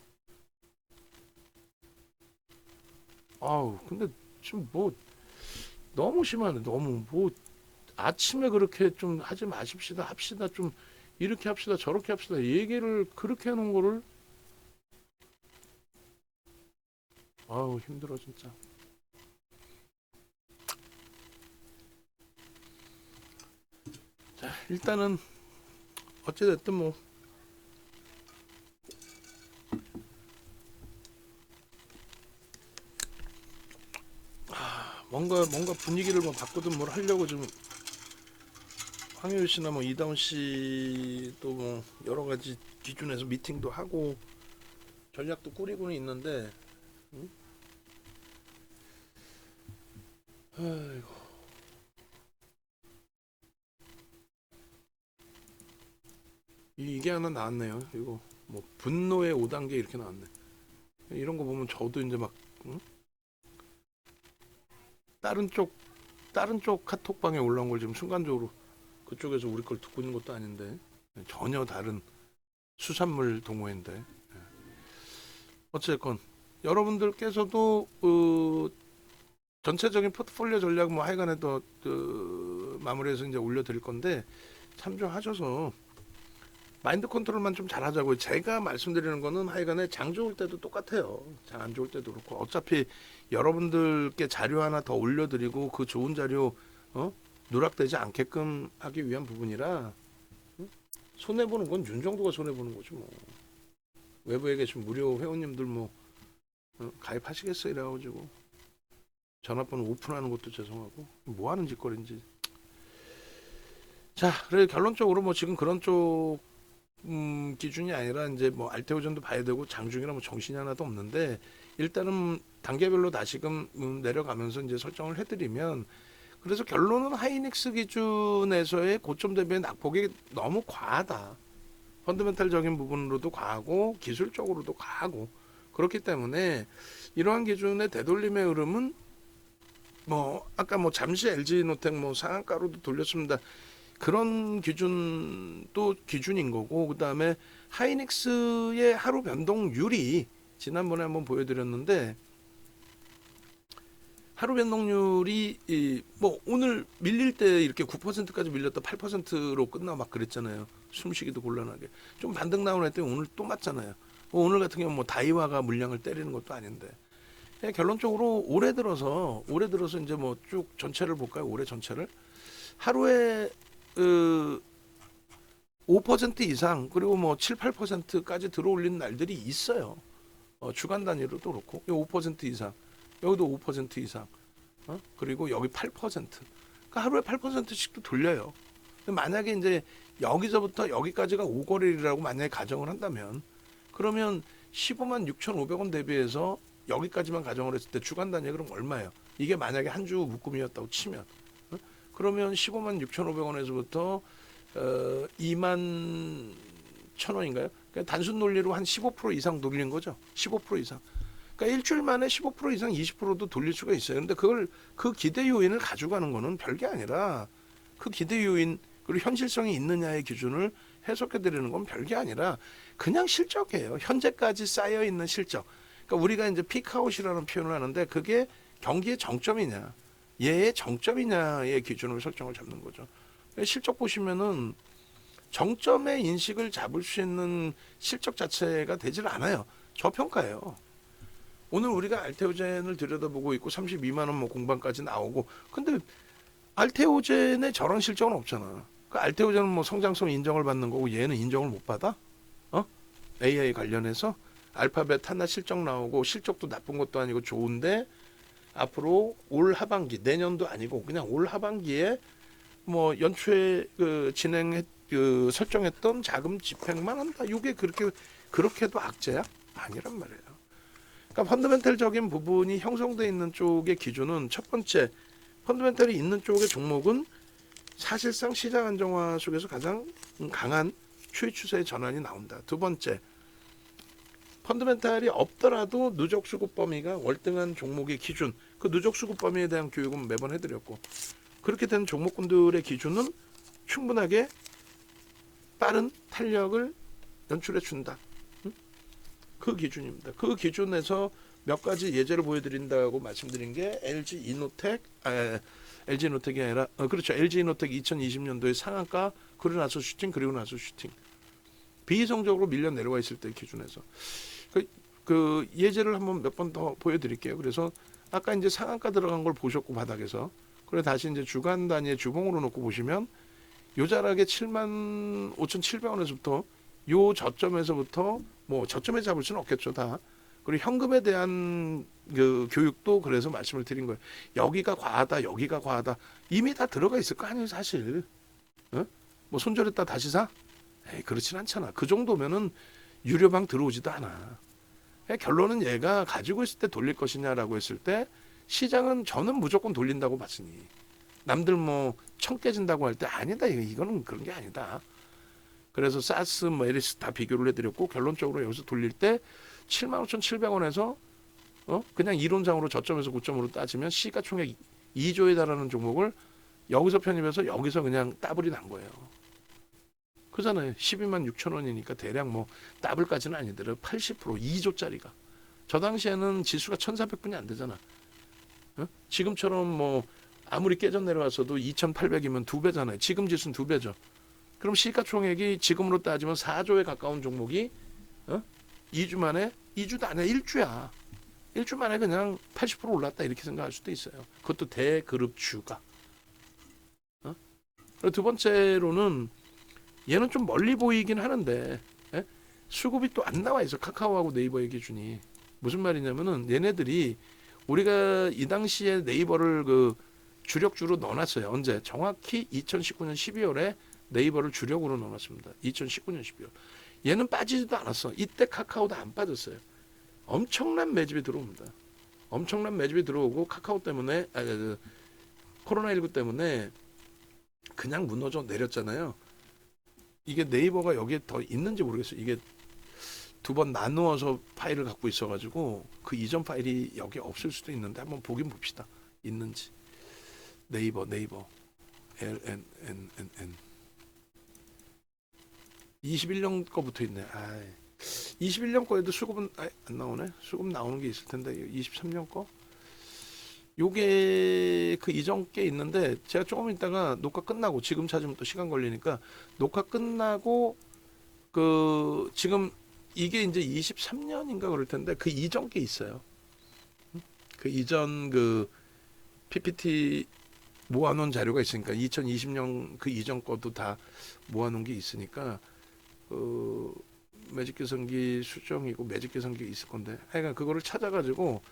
아우 근데 지금 뭐 너무 심하네. 너무 뭐 아침에 그렇게 좀 하지 마십시다. 합시다. 좀 이렇게 합시다. 저렇게 합시다. 얘기를 그렇게 해놓은 거를 아우 힘들어 진짜. 자 일단은 어찌됐든 뭐 뭔가 분위기를 뭐 바꾸든 뭘 하려고 좀 황효유 씨나 뭐 이다운 씨도 뭐 여러 가지 기준에서 미팅도 하고 전략도 꾸리고는 있는데 응? 아이고 이게 하나 나왔네요. 이거 뭐 분노의 5단계 이렇게 나왔네. 이런 거 보면 저도 이제 막 응? 다른 쪽 카톡방에 올라온 걸 지금 순간적으로 그쪽에서 우리 걸 듣고 있는 것도 아닌데 전혀 다른 수산물 동호회인데 어쨌건 여러분들께서도 전체적인 포트폴리오 전략 뭐 하여간에 또 마무리해서 이제 올려드릴 건데 참조하셔서 마인드 컨트롤만 좀 잘하자고요. 제가 말씀드리는 거는 하여간에 장 좋을 때도 똑같아요. 장 안 좋을 때도 그렇고 어차피 여러분들께 자료 하나 더 올려드리고 그 좋은 자료 누락되지 않게끔 하기 위한 부분이라 손해 보는 건 윤정도가 손해 보는 거죠. 뭐 외부에 계신 무료 회원님들 뭐 가입하시겠어요 이래가지고 전화번호 오픈하는 것도 죄송하고 뭐 하는 짓거리인지. 자, 그래 결론적으로 뭐 지금 그런 쪽 기준이 아니라 이제 뭐 알테오전도 봐야 되고 장중이라 뭐 정신이 하나도 없는데 일단은 단계별로 다시금 내려가면서 이제 설정을 해드리면 그래서 결론은 하이닉스 기준에서의 고점 대비의 낙폭이 너무 과하다. 펀더멘탈적인 부분으로도 과하고 기술적으로도 과하고 그렇기 때문에 이러한 기준의 되돌림의 흐름은 뭐 아까 뭐 잠시 LG노텍 뭐 상한가로도 돌렸습니다. 그런 기준도 기준인 거고 그다음에 하이닉스의 하루 변동률이 지난번에 한번 보여드렸는데 하루 변동률이 뭐 오늘 밀릴 때 이렇게 9%까지 밀렸다 8%로 끝나 막 그랬잖아요. 숨쉬기도 곤란하게 좀 반등 나오는 때 오늘 또 맞잖아요. 오늘 같은 경우 뭐 다이와가 물량을 때리는 것도 아닌데 결론적으로 올해 들어서 이제 뭐 쭉 전체를 볼까요? 올해 전체를 하루에 5% 이상 그리고 뭐 7, 8%까지 들어올리는 날들이 있어요. 주간 단위로도 그렇고 5% 이상 여기도 5% 이상 그리고 여기 8% 그러니까 하루에 8%씩도 돌려요. 근데 만약에 이제 여기서부터 여기까지가 5거래일이라고 만약에 가정을 한다면 그러면 15만 6,500원 대비해서 여기까지만 가정을 했을 때 주간 단위 그럼 얼마예요? 이게 만약에 한 주 묶음이었다고 치면 그러면 15만 6,500원에서부터 2만 1,000원인가요? 그러니까 단순 논리로 한 15% 이상 돌린 거죠. 15% 이상. 그러니까 일주일 만에 15% 이상 20%도 돌릴 수가 있어요. 근데 그걸 그 기대 요인을 가져가는 거는 별게 아니라 그 기대 요인 그리고 현실성이 있느냐의 기준을 해석해 드리는 건 별게 아니라 그냥 실적이에요. 현재까지 쌓여 있는 실적. 그러니까 우리가 이제 피크아웃이라는 표현을 하는데 그게 경기의 정점이냐, 얘의 정점이냐의 기준으로 설정을 잡는 거죠. 실적 보시면은 정점의 인식을 잡을 수 있는 실적 자체가 되질 않아요. 저평가예요. 오늘 우리가 알테오젠을 들여다보고 있고 32만 원 뭐 공방까지 나오고 근데 알테오젠의 저런 실적은 없잖아. 그 알테오젠은 뭐 성장성 인정을 받는 거고 얘는 인정을 못 받아? AI 관련해서 알파벳 하나 실적 나오고 실적도 나쁜 것도 아니고 좋은데 앞으로 올 하반기 내년도 아니고 그냥 올 하반기에 뭐 연초에 설정했던 자금 집행만 한다. 이게 그렇게도 악재야? 아니란 말이에요. 그러니까 펀더멘탈적인 부분이 형성되어 있는 쪽의 기준은 첫 번째 펀더멘탈이 있는 쪽의 종목은 사실상 시장 안정화 속에서 가장 강한 추이 추세의 전환이 나온다. 두 번째 펀더멘탈이 없더라도 누적 수급 범위가 월등한 종목의 기준 그 누적 수급 범위에 대한 교육은 매번 해드렸고 그렇게 되는 종목군들의 기준은 충분하게 빠른 탄력을 연출해 준다. 그 기준입니다. 그 기준에서 몇 가지 예제를 보여드린다고 말씀드린 게 LG 이노텍, LG 이노텍이 아니라 그렇죠. LG 이노텍 2020년도에 상한가 그리고 나서 슈팅 그리고 나서 슈팅 비이성적으로 밀려 내려와 있을 때 기준에서 그 예제를 한번 몇 번 더 보여드릴게요. 그래서 아까 이제 상한가 들어간 걸 보셨고 바닥에서 그래 다시 이제 주간 단위의 주봉으로 놓고 보시면 요자락에 75,700원에서부터 요 저점에서부터 뭐 저점에 잡을 수는 없겠죠 다. 그리고 현금에 대한 그 교육도 그래서 말씀을 드린 거예요. 여기가 과하다, 여기가 과하다 이미 다 들어가 있을 거 아니에요 사실. 어? 뭐 손절했다 다시 사? 에이, 그렇진 않잖아. 그 정도면은 유료방 들어오지도 않아. 결론은 얘가 가지고 있을 때 돌릴 것이냐라고 했을 때 시장은 저는 무조건 돌린다고 봤으니 남들 뭐 청 깨진다고 할 때 아니다 이거는 그런 게 아니다. 그래서 사스, 뭐 에리스 다 비교를 해드렸고 결론적으로 여기서 돌릴 때 75,700원에서 그냥 이론상으로 저점에서 고점으로 따지면 시가총액 2조에 달하는 종목을 여기서 편입해서 여기서 그냥 따블이 난 거예요. 그잖아요. 12만 6천 원이니까 대략 뭐 따블까지는 아니더라도 80% 2조짜리가. 저 당시에는 지수가 1,400분이 안 되잖아. 지금처럼 뭐 아무리 깨져 내려왔어도 2,800이면 2배잖아요. 지금 지수는 2배죠. 그럼 시가총액이 지금으로 따지면 4조에 가까운 종목이 2주 만에 2주도 아니야 1주야. 1주 만에 그냥 80% 올랐다 이렇게 생각할 수도 있어요. 그것도 대그룹 주가. 그리고 두 번째로는 얘는 좀 멀리 보이긴 하는데 수급이 또 안 나와 있어. 카카오하고 네이버의 기준이. 무슨 말이냐면은 얘네들이 우리가 이 당시에 네이버를 그 주력주로 넣어놨어요. 언제? 정확히 2019년 12월에 네이버를 주력으로 넣어놨습니다. 2019년 12월. 얘는 빠지지도 않았어. 이때 카카오도 안 빠졌어요. 엄청난 매집이 들어옵니다. 엄청난 매집이 들어오고 카카오 때문에 코로나19 때문에 그냥 무너져 내렸잖아요. 이게 네이버가 여기에 더 있는지 모르겠어요. 이게 두 번 나누어서 파일을 갖고 있어가지고 그 이전 파일이 여기 없을 수도 있는데 한번 보긴 봅시다. 있는지. 네이버 LNNNN 21년 거 붙어 있네. 21년 거에도 수급은 안 나오네. 수급 나오는 게 있을 텐데 23년 거. 요게 그 이전 게 있는데 제가 조금 있다가 녹화 끝나고 지금 찾으면 또 시간 걸리니까 녹화 끝나고 그 지금 이게 이제 23년인가 그럴 텐데 그 이전 게 있어요. 그 이전 그 PPT 모아놓은 자료가 있으니까 2020년 그 이전 것도 다 모아놓은 게 있으니까 그 매직계산기 수정이고 매직계산기 있을 건데 하여간 그거를 찾아가지고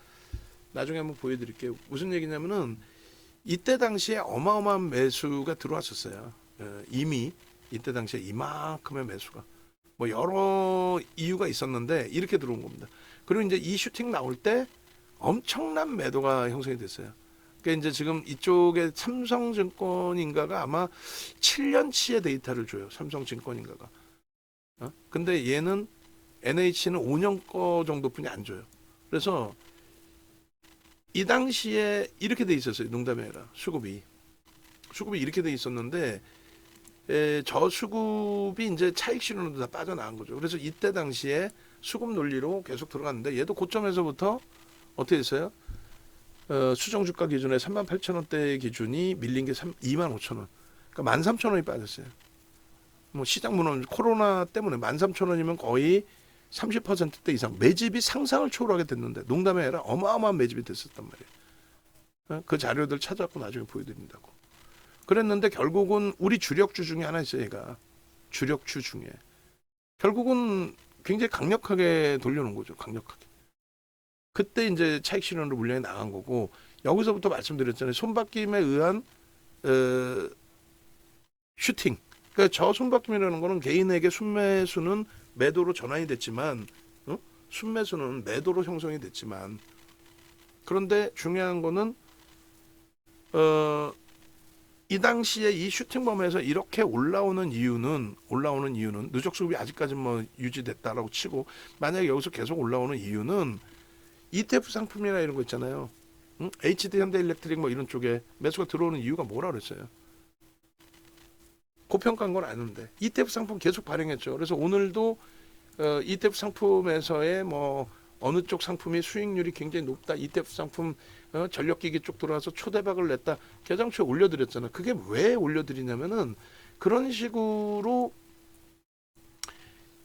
나중에 한번 보여드릴게요. 무슨 얘기냐면은 이때 당시에 어마어마한 매수가 들어왔었어요. 이미 이때 당시에 이만큼의 매수가 뭐 여러 이유가 있었는데 이렇게 들어온 겁니다. 그리고 이제 이 슈팅 나올 때 엄청난 매도가 형성이 됐어요. 그러니까 이제 지금 이쪽에 삼성증권인가가 아마 7년치의 데이터를 줘요. 삼성증권인가가. 근데 얘는 NH는 5년 거 정도뿐이 안 줘요. 그래서 이 당시에 이렇게 돼 있었어요. 농담이 아니라 수급이 이렇게 돼 있었는데 저 수급이 이제 차익 실현으로 다 빠져나간 거죠. 그래서 이때 당시에 수급 논리로 계속 들어갔는데 얘도 고점에서부터 어떻게 됐어요? 수정 주가 기준에 38,000원대 기준이 밀린 게 25,000원. 그러니까 13,000원이 빠졌어요. 뭐 시장 무너져 코로나 때문에 13,000원이면 거의 30%대 이상 매집이 상상을 초월하게 됐는데 농담이 아니라 어마어마한 매집이 됐었단 말이에요. 그 자료들 찾아갖고 나중에 보여드린다고. 그랬는데 결국은 우리 주력주 중에 하나 있어요. 얘가 주력주 중에 결국은 굉장히 강력하게 돌려놓은 거죠. 강력하게. 그때 이제 차익 실현으로 물량이 나간 거고 여기서부터 말씀드렸잖아요. 손바뀜에 의한 슈팅. 그러니까 저 손바뀜이라는 거는 개인에게 순매수는 매도로 전환이 됐지만 순매수는 매도로 형성이 됐지만 그런데 중요한 거는 이 당시에 이 슈팅범에서 이렇게 올라오는 이유는 누적 수급이 아직까지 뭐 유지됐다라고 치고 만약에 여기서 계속 올라오는 이유는 ETF 상품이나 이런 거 있잖아요. HD 현대일렉트릭 뭐 이런 쪽에 매수가 들어오는 이유가 뭐라 그랬어요? 고평가한 건 아는데 ETF 상품 계속 발행했죠. 그래서 오늘도 ETF 상품에서의 뭐 어느 쪽 상품이 수익률이 굉장히 높다. ETF 상품 전력기기 쪽 들어와서 초대박을 냈다. 개장초에 올려드렸잖아. 그게 왜 올려드리냐면은 그런 식으로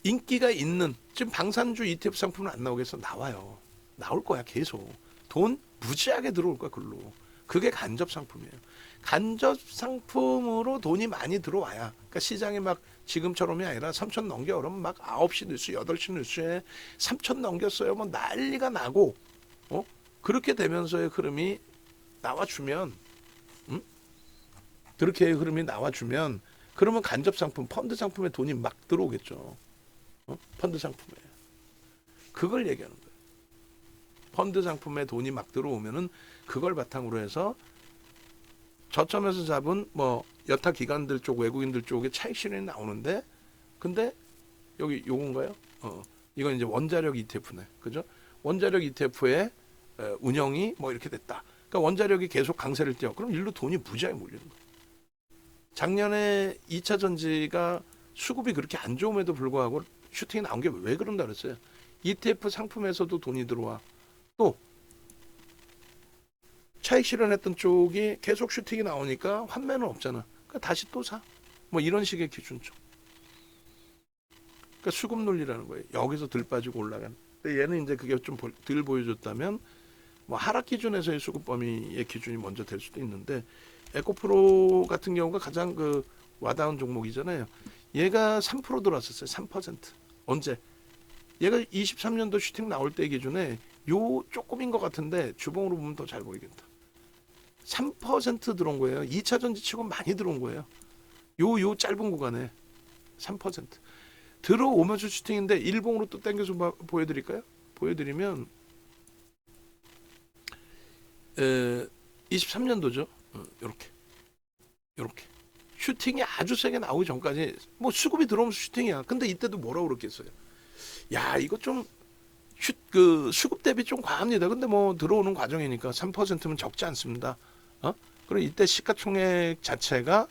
인기가 있는 지금 방산주 ETF 상품은 안 나오겠어? 나와요. 나올 거야 계속. 돈 무지하게 들어올 거야 글로. 그게 간접 상품이에요. 간접 상품으로 돈이 많이 들어와야. 그러니까 시장이 막 지금처럼이 아니라 3천 넘겨 그러면 막 9시 뉴스, 8시 뉴스에 3천 넘겼어요. 뭐 난리가 나고 그렇게 되면서의 흐름이 나와주면 그렇게 흐름이 나와주면 그러면 간접 상품, 펀드 상품에 돈이 막 들어오겠죠. 펀드 상품에. 그걸 얘기하는 거예요. 펀드 상품에 돈이 막 들어오면은 그걸 바탕으로 해서 저점에서 잡은 뭐 여타 기관들 쪽 외국인들 쪽에 차익 실현이 나오는데 근데 여기 요건가요? 이건 이제 원자력 ETF네. 그죠? 원자력 ETF의 운영이 뭐 이렇게 됐다. 그러니까 원자력이 계속 강세를 띄어. 그럼 일로 돈이 무지하게 몰리는 거예요. 작년에 2차 전지가 수급이 그렇게 안 좋음에도 불구하고 슈팅이 나온 게 왜 그런다 그랬어요? ETF 상품에서도 돈이 들어와. 또 차익 실현했던 쪽이 계속 슈팅이 나오니까 환매는 없잖아. 그러니까 다시 또 사. 뭐 이런 식의 기준점. 그러니까 수급 논리라는 거예요. 여기서 들 빠지고 올라간. 근데 얘는 이제 그게 좀 덜 보여줬다면 뭐 하락 기준에서의 수급 범위의 기준이 먼저 될 수도 있는데 에코프로 같은 경우가 가장 그 와닿은 종목이잖아요. 얘가 3% 들어왔었어요. 3%. 언제? 얘가 23년도 슈팅 나올 때 기준에 요 조금인 것 같은데 주봉으로 보면 더 잘 보이겠다. 3% 들어온 거예요. 2차 전지 치고 많이 들어온 거예요. 요 짧은 구간에 3% 들어오면서 슈팅인데 일봉으로 또 당겨서 보여드릴까요? 보여드리면 23년도죠. 이렇게 슈팅이 아주 세게 나오기 전까지 뭐 수급이 들어오면서 슈팅이야. 근데 이때도 뭐라고 그랬겠어요? 야 이거 좀 수급 대비 좀 과합니다. 근데 뭐 들어오는 과정이니까 3%면 적지 않습니다. 그리고 이때 시가총액 자체가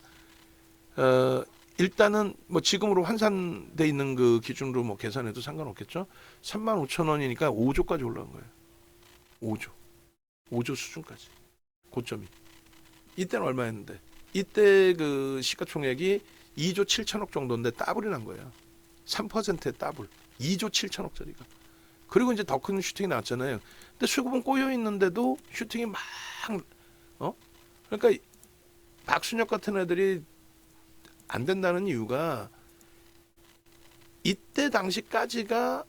일단은 뭐 지금으로 환산돼 있는 그 기준으로 뭐 계산해도 상관없겠죠. 35,000원이니까 5조까지 올라간 거예요. 5조 수준까지. 고점이. 이때는 얼마였는데? 이때 그 시가총액이 2조 7천억 정도인데 더블이 난 거예요. 3%의 더블. 2조 7천억짜리가. 그리고 이제 더 큰 슈팅이 나왔잖아요. 근데 수급은 꼬여 있는데도 슈팅이 막 그러니까 박순혁 같은 애들이 안 된다는 이유가 이때 당시까지가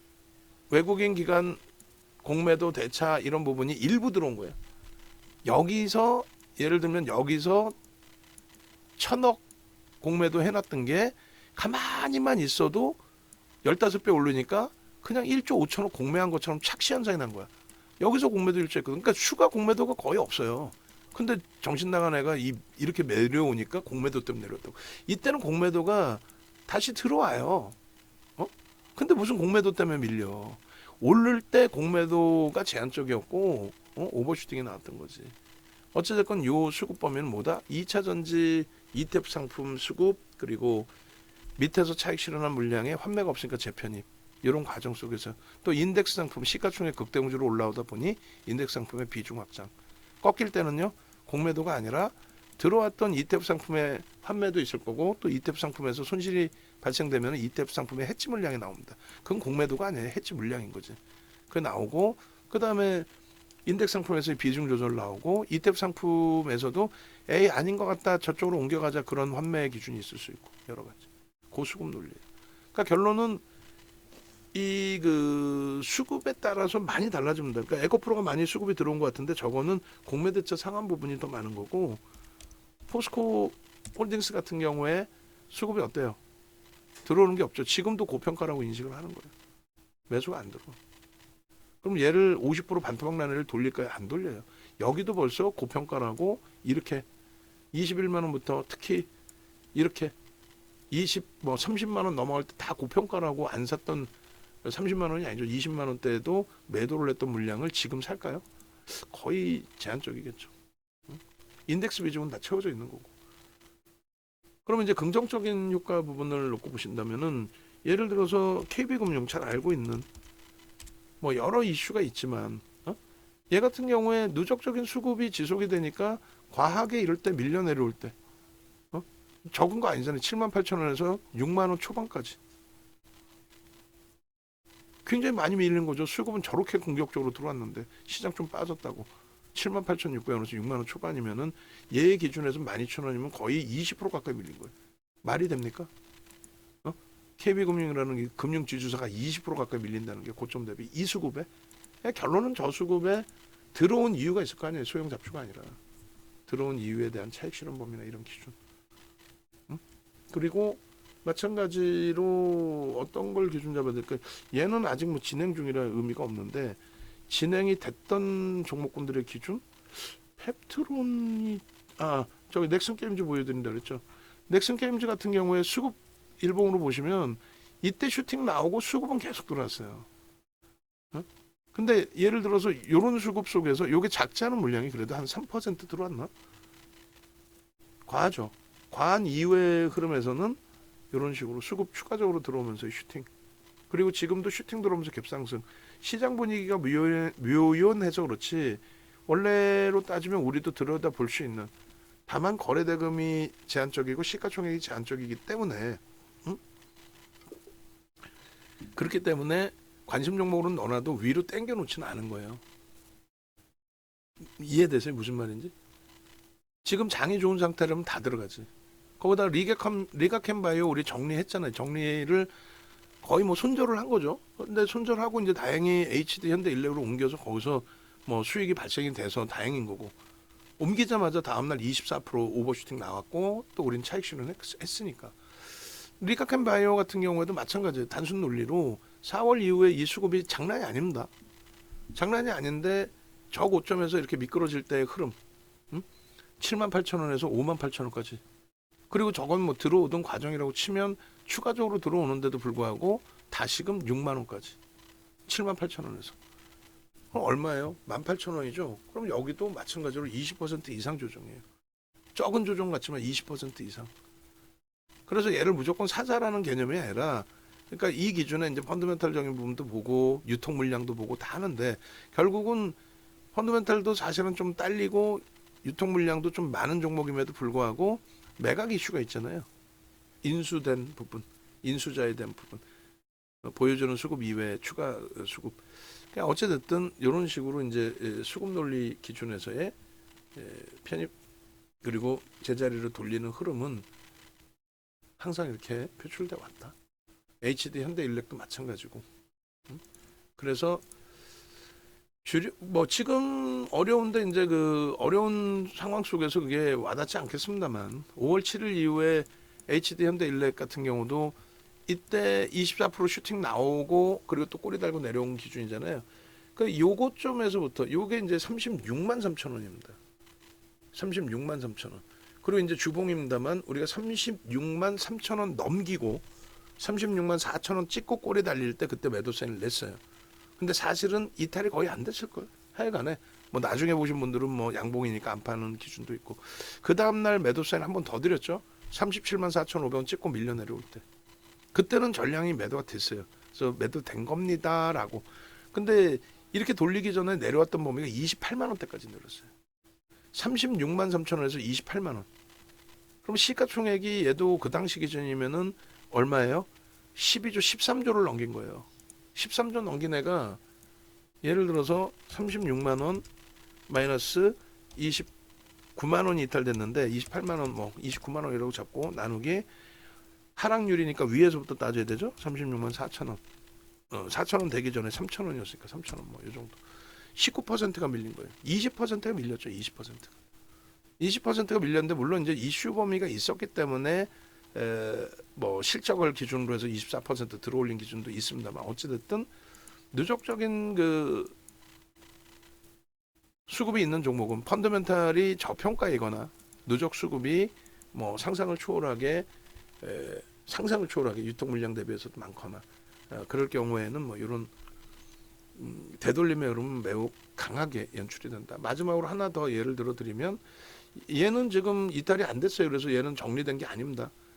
외국인 기관 공매도 대차 이런 부분이 일부 들어온 거예요. 여기서 예를 들면 여기서 1,000억 공매도 해놨던 게 가만히만 있어도 15배 오르니까 그냥 1조 5천억 공매한 것처럼 착시 현상이 난 거야. 여기서 공매도 일조했거든. 그러니까 추가 공매도가 거의 없어요. 근데 정신 나간 애가 이렇게 내려오니까 공매도 때문에 내려왔다고. 이때는 공매도가 다시 들어와요. 근데 무슨 공매도 때문에 밀려. 오를 때 공매도가 제한적이었고 오버슈팅이 나왔던 거지. 어찌됐건 요 수급 범위는 뭐다? 2차 전지 ETF 상품 수급 그리고 밑에서 차익 실현한 물량에 환매가 없으니까 재편입. 이런 과정 속에서 또 인덱스 상품 시가총액 극대응주로 올라오다 보니 인덱스 상품의 비중 확장. 꺾일 때는요 공매도가 아니라 들어왔던 ETF 상품의 환매도 있을 거고 또 ETF 상품에서 손실이 발생되면 ETF 상품의 해지 물량이 나옵니다. 그건 공매도가 아니에요. 해지 물량인 거지. 그게 나오고 그 다음에 인덱스 상품에서 비중 조절 나오고 ETF 상품에서도 에이 아닌 것 같다 저쪽으로 옮겨가자 그런 환매 기준이 있을 수 있고 여러 가지 고수급 논리예요. 그러니까 결론은 이 그 수급에 따라서 많이 달라집니다. 그러니까 에코프로가 많이 수급이 들어온 것 같은데 저거는 공매대처 상한 부분이 더 많은 거고 포스코 홀딩스 같은 경우에 수급이 어때요? 들어오는 게 없죠. 지금도 고평가라고 인식을 하는 거예요. 매수가 안 들어. 그럼 얘를 50% 반토막 난회를 돌릴까요? 안 돌려요. 여기도 벌써 고평가라고 이렇게 21만 원부터 특히 이렇게 30만 원 넘어갈 때 다 고평가라고 안 샀던 30만 원이 아니죠. 20만 원대에도 매도를 했던 물량을 지금 살까요? 거의 제한적이겠죠. 인덱스 비중은 다 채워져 있는 거고. 그러면 이제 긍정적인 효과 부분을 놓고 보신다면은 예를 들어서 KB금융 잘 알고 있는 뭐 여러 이슈가 있지만 얘 같은 경우에 누적적인 수급이 지속이 되니까 과하게 이럴 때 밀려 내려올 때 적은 거 아니잖아요. 7만 8천 원에서 6만 원 초반까지 굉장히 많이 밀린 거죠. 수급은 저렇게 공격적으로 들어왔는데 시장 좀 빠졌다고 7만 8,600원에서 6만 원 초반이면은 얘 기준에서 12,000원이면 거의 20% 가까이 밀린 거예요. 말이 됩니까? KB금융이라는 게 금융지주사가 20% 가까이 밀린다는 게 고점 대비 이 수급에 결론은 저 수급에 들어온 이유가 있을 거 아니에요. 소형 잡주가 아니라 들어온 이유에 대한 차익 실현 범위나 이런 기준. 그리고 마찬가지로 어떤 걸 기준 잡아야 될까? 얘는 아직 뭐 진행 중이라 의미가 없는데 진행이 됐던 종목군들의 기준? 펩트론이 저기 넥슨 게임즈 보여드린다 그랬죠. 넥슨 게임즈 같은 경우에 수급 일봉으로 보시면 이때 슈팅 나오고 수급은 계속 들어왔어요. 근데 예를 들어서 이런 수급 속에서 요게 작지 않은 물량이 그래도 한 3% 들어왔나? 과하죠. 과한 이후의 흐름에서는 이런 식으로 수급 추가적으로 들어오면서 슈팅. 그리고 지금도 슈팅 들어오면서 갭상승. 시장 분위기가 묘연해서 그렇지 원래로 따지면 우리도 들여다 볼 수 있는 다만 거래 대금이 제한적이고 시가총액이 제한적이기 때문에 그렇기 때문에 관심 종목으로는 넣어놔도 위로 당겨 놓지는 않은 거예요. 이해되세요? 무슨 말인지? 지금 장이 좋은 상태라면 다 들어가지. 거기다 리가캠바이오 우리 정리했잖아요. 정리를 거의 뭐 손절을 한 거죠. 근데 손절하고 이제 다행히 HD 현대일렉으로 옮겨서 거기서 뭐 수익이 발생이 돼서 다행인 거고 옮기자마자 다음날 24% 오버슈팅 나왔고 또 우린 차익 실현 했으니까 리가캠바이오 같은 경우에도 마찬가지예요. 단순 논리로 4월 이후에 이 수급이 장난이 아닙니다. 장난이 아닌데 저 고점에서 이렇게 미끄러질 때의 흐름 7만 8천 원에서 5만 8천 원까지 그리고 저건 뭐 들어오던 과정이라고 치면 추가적으로 들어오는데도 불구하고 다시금 6만 원까지 7만 8천 원에서 그럼 얼마예요? 18,000원이죠. 그럼 여기도 마찬가지로 20% 이상 조정이에요. 적은 조정 같지만 20% 이상. 그래서 얘를 무조건 사자라는 개념이 아니라 그러니까 이 기준에 이제 펀더멘탈적인 부분도 보고 유통 물량도 보고 다 하는데 결국은 펀더멘탈도 사실은 좀 딸리고 유통 물량도 좀 많은 종목임에도 불구하고 매각 이슈가 있잖아요. 인수된 부분, 인수자에 대한 부분, 보여주는 수급 이외에 추가 수급. 그러니까 어찌됐든 이런 식으로 이제 수급 논리 기준에서의 편입 그리고 제자리로 돌리는 흐름은 항상 이렇게 표출돼 왔다. HD 현대일렉도 마찬가지고. 그래서 뭐 지금 어려운데 이제 그 어려운 상황 속에서 그게 와닿지 않겠습니다만 5월 7일 이후에 HD 현대일렉 같은 경우도 이때 24% 슈팅 나오고 그리고 또 꼬리 달고 내려온 기준이잖아요. 그 요거점에서부터 요게 이제 36만 3천 원입니다. 36만 3천 원. 그리고 이제 주봉입니다만 우리가 36만 3천 원 넘기고 36만 4천 원 찍고 꼬리 달릴 때 그때 매도 사인을 냈어요. 근데 사실은 이탈이 거의 안 됐을 거예요. 하여간에 뭐 나중에 보신 분들은 뭐 양봉이니까 안 파는 기준도 있고 그 다음날 매도 사인 한 번 더 드렸죠. 37만 4,500원 찍고 밀려 내려올 때. 그때는 전량이 매도가 됐어요. 그래서 매도된 겁니다라고. 근데 이렇게 돌리기 전에 내려왔던 범위가 28만 원대까지 내렸어요. 36만 3천 원에서 28만 원. 그럼 시가총액이 얘도 그 당시 기준이면은 얼마예요? 12조, 13조를 넘긴 거예요. 13조 넘긴 애가 예를 들어서 36만 원 마이너스 29만 원이 이탈됐는데 28만 원 뭐 29만 원이라고 잡고 나누기 하락률이니까 위에서부터 따져야 되죠. 36만 4천 원. 4천 원 되기 전에 3천 원이었으니까 3천 원 뭐 이 정도. 19%가 밀린 거예요. 20%가 밀렸죠. 20%가. 20%가 밀렸는데 물론 이제 이슈 범위가 있었기 때문에 뭐 실적을 기준으로 해서 24% 들어올린 기준도 있습니다만 어찌됐든 누적적인 그 수급이 있는 종목은 펀더멘탈이 저평가이거나 누적 수급이 뭐 상상을 초월하게 유통 물량 대비해서도 많거나 그럴 경우에는 뭐 이런 되돌림의 흐름은 매우 강하게 연출이 된다. 마지막으로 하나 더 예를 들어 드리면 얘는 지금 이탈이 안 됐어요. 그래서 얘는 정리된 게 아닙니다.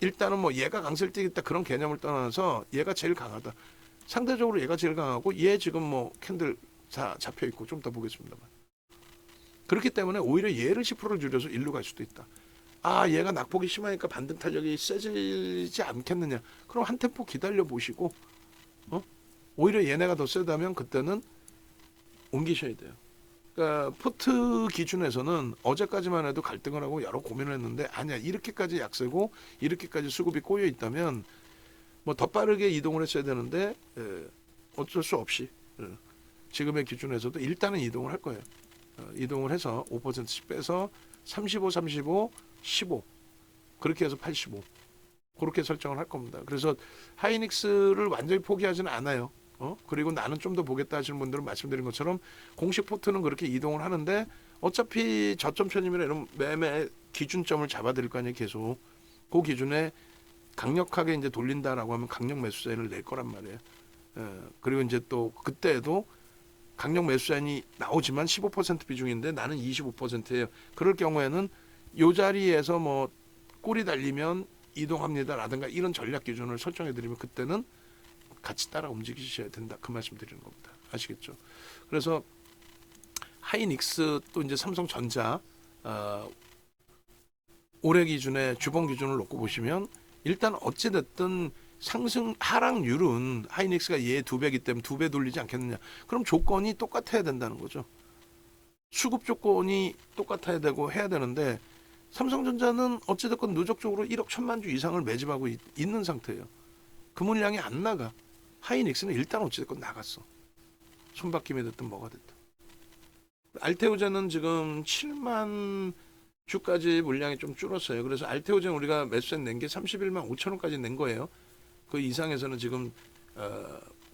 일단은 뭐 얘가 강세를 띠겠다 그런 개념을 떠나서 얘가 제일 강하다. 상대적으로 얘가 제일 강하고 얘 지금 뭐 캔들 다 잡혀 있고 좀 더 보겠습니다만. 그렇기 때문에 오히려 얘를 10%를 줄여서 일로 갈 수도 있다. 아, 얘가 낙폭이 심하니까 반등 탄력이 세지지 않겠느냐. 그럼 한 템포 기다려 보시고 오히려 얘네가 더 세다면 그때는 옮기셔야 돼요. 그러니까 포트 기준에서는 어제까지만 해도 갈등을 하고 여러 고민을 했는데 아니야, 이렇게까지 약세고 이렇게까지 수급이 꼬여 있다면 뭐 더 빠르게 이동을 했어야 되는데 어쩔 수 없이 지금의 기준에서도 일단은 이동을 할 거예요. 이동을 해서 5%씩 빼서 35, 35, 15 그렇게 해서 85 그렇게 설정을 할 겁니다. 그래서 하이닉스를 완전히 포기하지는 않아요. 그리고 나는 좀 더 보겠다 하시는 분들은 말씀드린 것처럼 공식 포트는 그렇게 이동을 하는데 어차피 저점 편입이나 이런 매매 기준점을 잡아드릴 거 아니에요. 계속 그 기준에 강력하게 이제 돌린다라고 하면 강력 매수 사인을 낼 거란 말이에요. 그리고 이제 또 그때에도 강력 매수 사인이 나오지만 15% 비중인데 나는 25%예요. 그럴 경우에는 이 자리에서 뭐 꼬리 달리면 이동합니다라든가 이런 전략 기준을 설정해드리면 그때는 같이 따라 움직이셔야 된다. 그 말씀 드리는 겁니다. 아시겠죠? 그래서 하이닉스 또 이제 삼성전자 올해 기준에 주봉 기준을 놓고 보시면 일단 어찌됐든 상승 하락률은 하이닉스가 얘 2배이기 때문에 2배 돌리지 않겠느냐. 그럼 조건이 똑같아야 된다는 거죠. 수급 조건이 똑같아야 되고 해야 되는데 삼성전자는 어찌됐건 누적적으로 1억 1천만 주 이상을 매집하고 있는 상태예요. 그 물량이 안 나가. 하이닉스는 일단 어찌됐건 나갔어. 손바뀜이 됐든 뭐가 됐든. 알테오젠은 지금 7만 주까지 물량이 좀 줄었어요. 그래서 알테오젠 우리가 매수세 낸 게 31만 5천 원까지 낸 거예요. 그 이상에서는 지금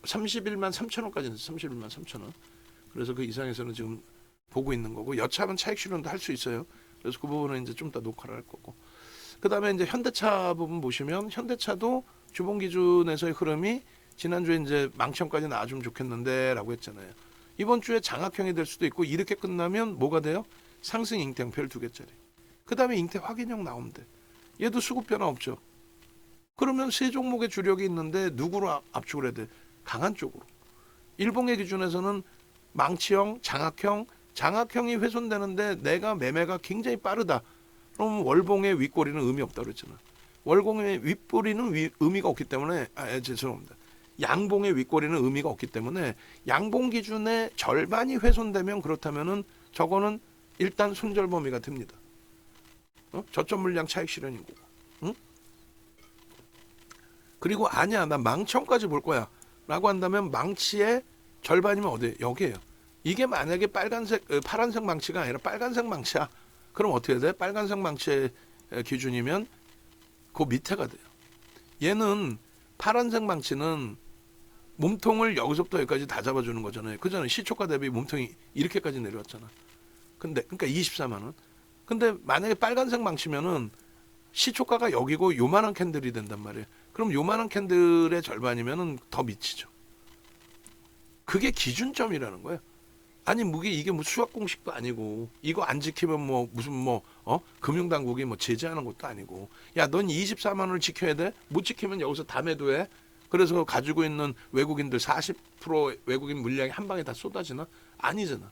31만 3천 원까지 냈어요. 31만 3천 원. 그래서 그 이상에서는 지금 보고 있는 거고 여차하면 차익 실현도 할 수 있어요. 그래서 그 부분은 이제 좀 더 녹화를 할 거고. 그 다음에 이제 현대차 부분 보시면 현대차도 주봉 기준에서의 흐름이 지난주에 이제 망치형까지 나와주면 좋겠는데 라고 했잖아요. 이번 주에 장악형이 될 수도 있고 이렇게 끝나면 뭐가 돼요? 상승 잉태형 별 2개짜리. 그 다음에 잉태 확인형 나오면 돼. 얘도 수급 변화 없죠. 그러면 세 종목의 주력이 있는데 누구로 압축을 해야 돼? 강한 쪽으로. 일봉의 기준에서는 망치형, 장악형이 훼손되는데 내가 매매가 굉장히 빠르다. 그럼 월봉의 윗꼬리는 의미 없다고 그랬잖아. 월봉의 윗꼬리는 의미가 없기 때문에 죄송합니다. 양봉의 윗꼬리는 의미가 없기 때문에 양봉 기준의 절반이 훼손되면 그렇다면은 저거는 일단 손절 범위가 됩니다. 저점 물량 차익 실현인 거고. 응? 그리고 아니야 나 망치형까지 볼 거야 라고 한다면 망치의 절반이면 어디에? 여기에요. 이게 만약에 파란색 망치가 아니라 빨간색 망치야. 그럼 어떻게 돼? 빨간색 망치의 기준이면 그 밑에가 돼요. 얘는 파란색 망치는 몸통을 여기서부터 여기까지 다 잡아주는 거잖아요. 그전에 시초가 대비 몸통이 이렇게까지 내려왔잖아. 근데 그러니까 24만 원. 근데 만약에 빨간색 망치면은 시초가가 여기고 요만한 캔들이 된단 말이에요. 그럼 요만한 캔들의 절반이면은 더 미치죠. 그게 기준점이라는 거예요. 아니 이게 뭐 수학 공식도 아니고 이거 안 지키면 뭐 무슨 금융당국이 뭐 제재하는 것도 아니고 야 넌 24만 원을 지켜야 돼? 못 지키면 여기서 다 매도해? 그래서 가지고 있는 외국인들 40% 외국인 물량이 한 방에 다 쏟아지나? 아니잖아.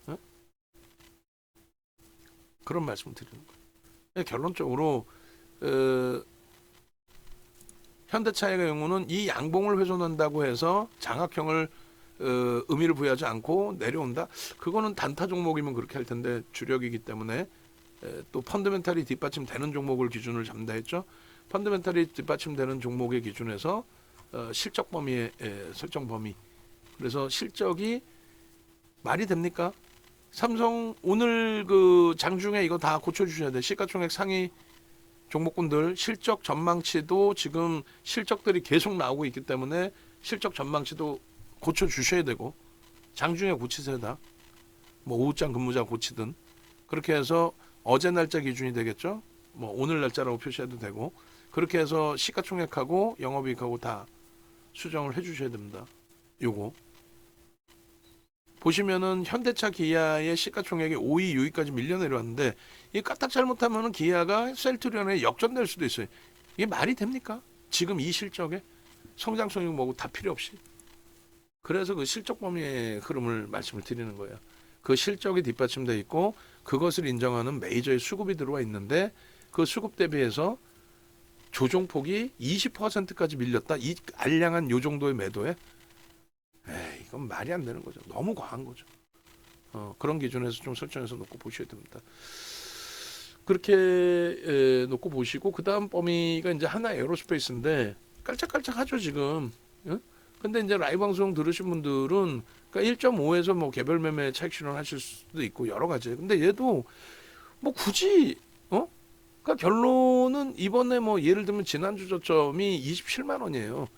어? 그런 말씀을 드리는 거예요. 결론적으로 현대차의 경우는 이 양봉을 훼손한다고 해서 장악형을 의미를 부여하지 않고 내려온다. 그거는 단타 종목이면 그렇게 할 텐데 주력이기 때문에 또 펀더멘탈이 뒷받침되는 종목을 기준을 잡는다 했죠. 펀더멘탈이 뒷받침되는 종목의 기준에서 실적 범위의 설정 범위. 그래서 실적이 말이 됩니까? 삼성 오늘 그 장중에 이거 다 고쳐주셔야 돼. 시가총액 상위 종목군들 실적 전망치도 지금 실적들이 계속 나오고 있기 때문에 실적 전망치도 고쳐주셔야 되고 장중에 고치세요 다. 뭐 오후장 근무자 고치든 그렇게 해서 어제 날짜 기준이 되겠죠. 뭐 오늘 날짜라고 표시해도 되고 그렇게 해서 시가총액하고 영업이익하고 다 수정을 해주셔야 됩니다. 요거 보시면은 현대차 기아의 시가총액이 5위, 6위까지 밀려 내려왔는데 이 까딱 잘못하면은 기아가 셀트리온에 역전될 수도 있어요. 이게 말이 됩니까? 지금 이 실적에 성장성이 뭐고 다 필요 없이. 그래서 그 실적 범위의 흐름을 말씀을 드리는 거예요. 그 실적이 뒷받침돼 있고 그것을 인정하는 메이저의 수급이 들어와 있는데 그 수급 대비해서 조종폭이 20%까지 밀렸다. 이 알량한 요 정도의 매도에 이건 말이 안 되는 거죠. 너무 과한 거죠. 그런 기준에서 좀 설정해서 놓고 보셔야 됩니다. 그렇게 놓고 보시고 그 다음 범위가 이제 하나 에어로스페이스인데 깔짝깔짝하죠 지금. 응? 근데 이제 라이브 방송 들으신 분들은 그러니까 1.5에서 뭐 개별 매매 차익 실현하실 수도 있고 여러 가지. 근데 얘도 뭐 굳이 그러니까 결론은 이번에 뭐 예를 들면 지난주 저점이 27만 원이에요.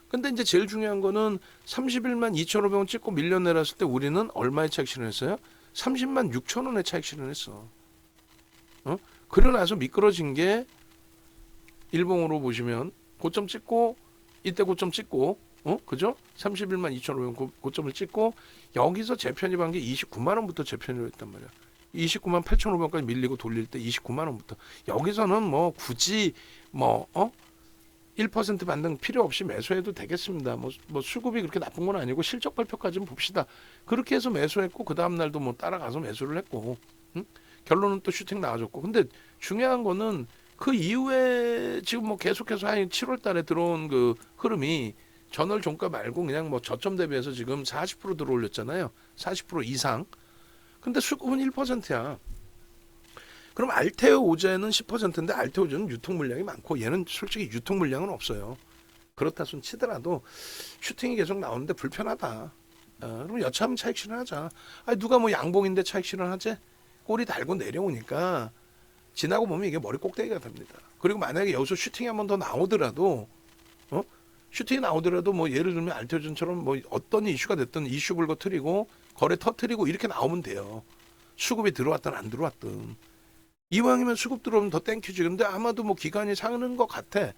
근데 이제 제일 중요한 거는 31만 2,500원 찍고 밀려 내렸을 때 우리는 얼마의 차익 실현했어요? 30만 6천 원의 차익 실현했어. 그러고 나서 미끄러진 게 일봉으로 보시면 고점 찍고 이때 고점 찍고 그죠? 31만 2,500원 고점을 찍고 여기서 재편입한 게 29만 원부터 재편을 했단 말이야. 29만 8,500원까지 밀리고 돌릴 때 29만 원부터 여기서는 뭐 굳이 1% 반등 필요 없이 매수해도 되겠습니다. 뭐 수급이 그렇게 나쁜 건 아니고 실적 발표까지는 봅시다. 그렇게 해서 매수했고 그 다음 날도 뭐 따라가서 매수를 했고 결론은 또 슈팅 나와줬고. 근데 중요한 거는 그 이후에 지금 뭐 계속해서 한 7월 달에 들어온 그 흐름이 전월 종가 말고 그냥 뭐 저점 대비해서 지금 40% 들어올렸잖아요. 40% 이상. 근데 수급은 1%야. 그럼 알테오 오제는 10%인데 알테오 오제는 유통 물량이 많고 얘는 솔직히 유통 물량은 없어요. 그렇다 손 치더라도 슈팅이 계속 나오는데 불편하다. 그럼 여차하면 차익 실현하자. 누가 뭐 양봉인데 차익 실현하지? 꼬리 달고 내려오니까 지나고 보면 이게 머리 꼭대기가 됩니다. 그리고 만약에 여기서 슈팅이 한 번 더 나오더라도 슈팅이 나오더라도 뭐 예를 들면 알테오전처럼 뭐 어떤 이슈가 됐든 이슈 불거 트리고 거래 터트리고 이렇게 나오면 돼요. 수급이 들어왔든 안 들어왔든. 이왕이면 수급 들어오면 더 땡큐지. 근데 아마도 뭐 기간이 상하는 것 같아.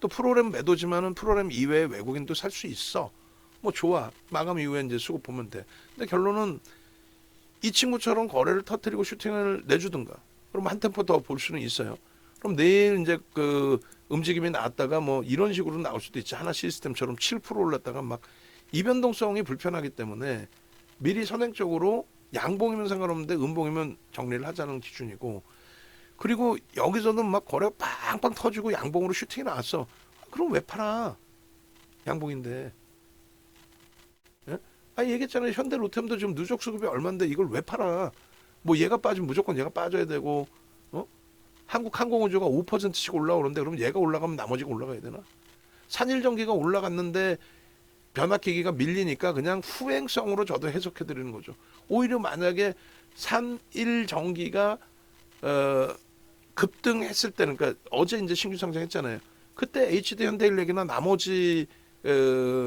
또 프로그램 매도지만은 프로그램 이외에 외국인도 살 수 있어. 뭐 좋아. 마감 이후에 이제 수급 보면 돼. 근데 결론은 이 친구처럼 거래를 터트리고 슈팅을 내주든가. 그럼 한 템포 더 볼 수는 있어요. 그럼 내일 이제 그 움직임이 나왔다가 뭐 이런 식으로 나올 수도 있지. 하나 시스템처럼 7% 올랐다가 막 이변동성이 불편하기 때문에 미리 선행적으로 양봉이면 상관없는데 음봉이면 정리를 하자는 기준이고. 그리고 여기서는 막 거래가 빵빵 터지고 양봉으로 슈팅이 나왔어. 그럼 왜 팔아? 양봉인데. 예? 얘기했잖아요. 현대 로템도 지금 누적 수급이 얼마인데 이걸 왜 팔아? 뭐 얘가 빠지면 무조건 얘가 빠져야 되고, 한국 항공우주가 5%씩 올라오는데 그럼 얘가 올라가면 나머지가 올라가야 되나? 산일전기가 올라갔는데 변압기기가 밀리니까 그냥 후행성으로 저도 해석해 드리는 거죠. 오히려 만약에 산일전기가 급등했을 때는, 그러니까 어제 이제 신규 상장했잖아요. 그때 HD 현대인력이나 나머지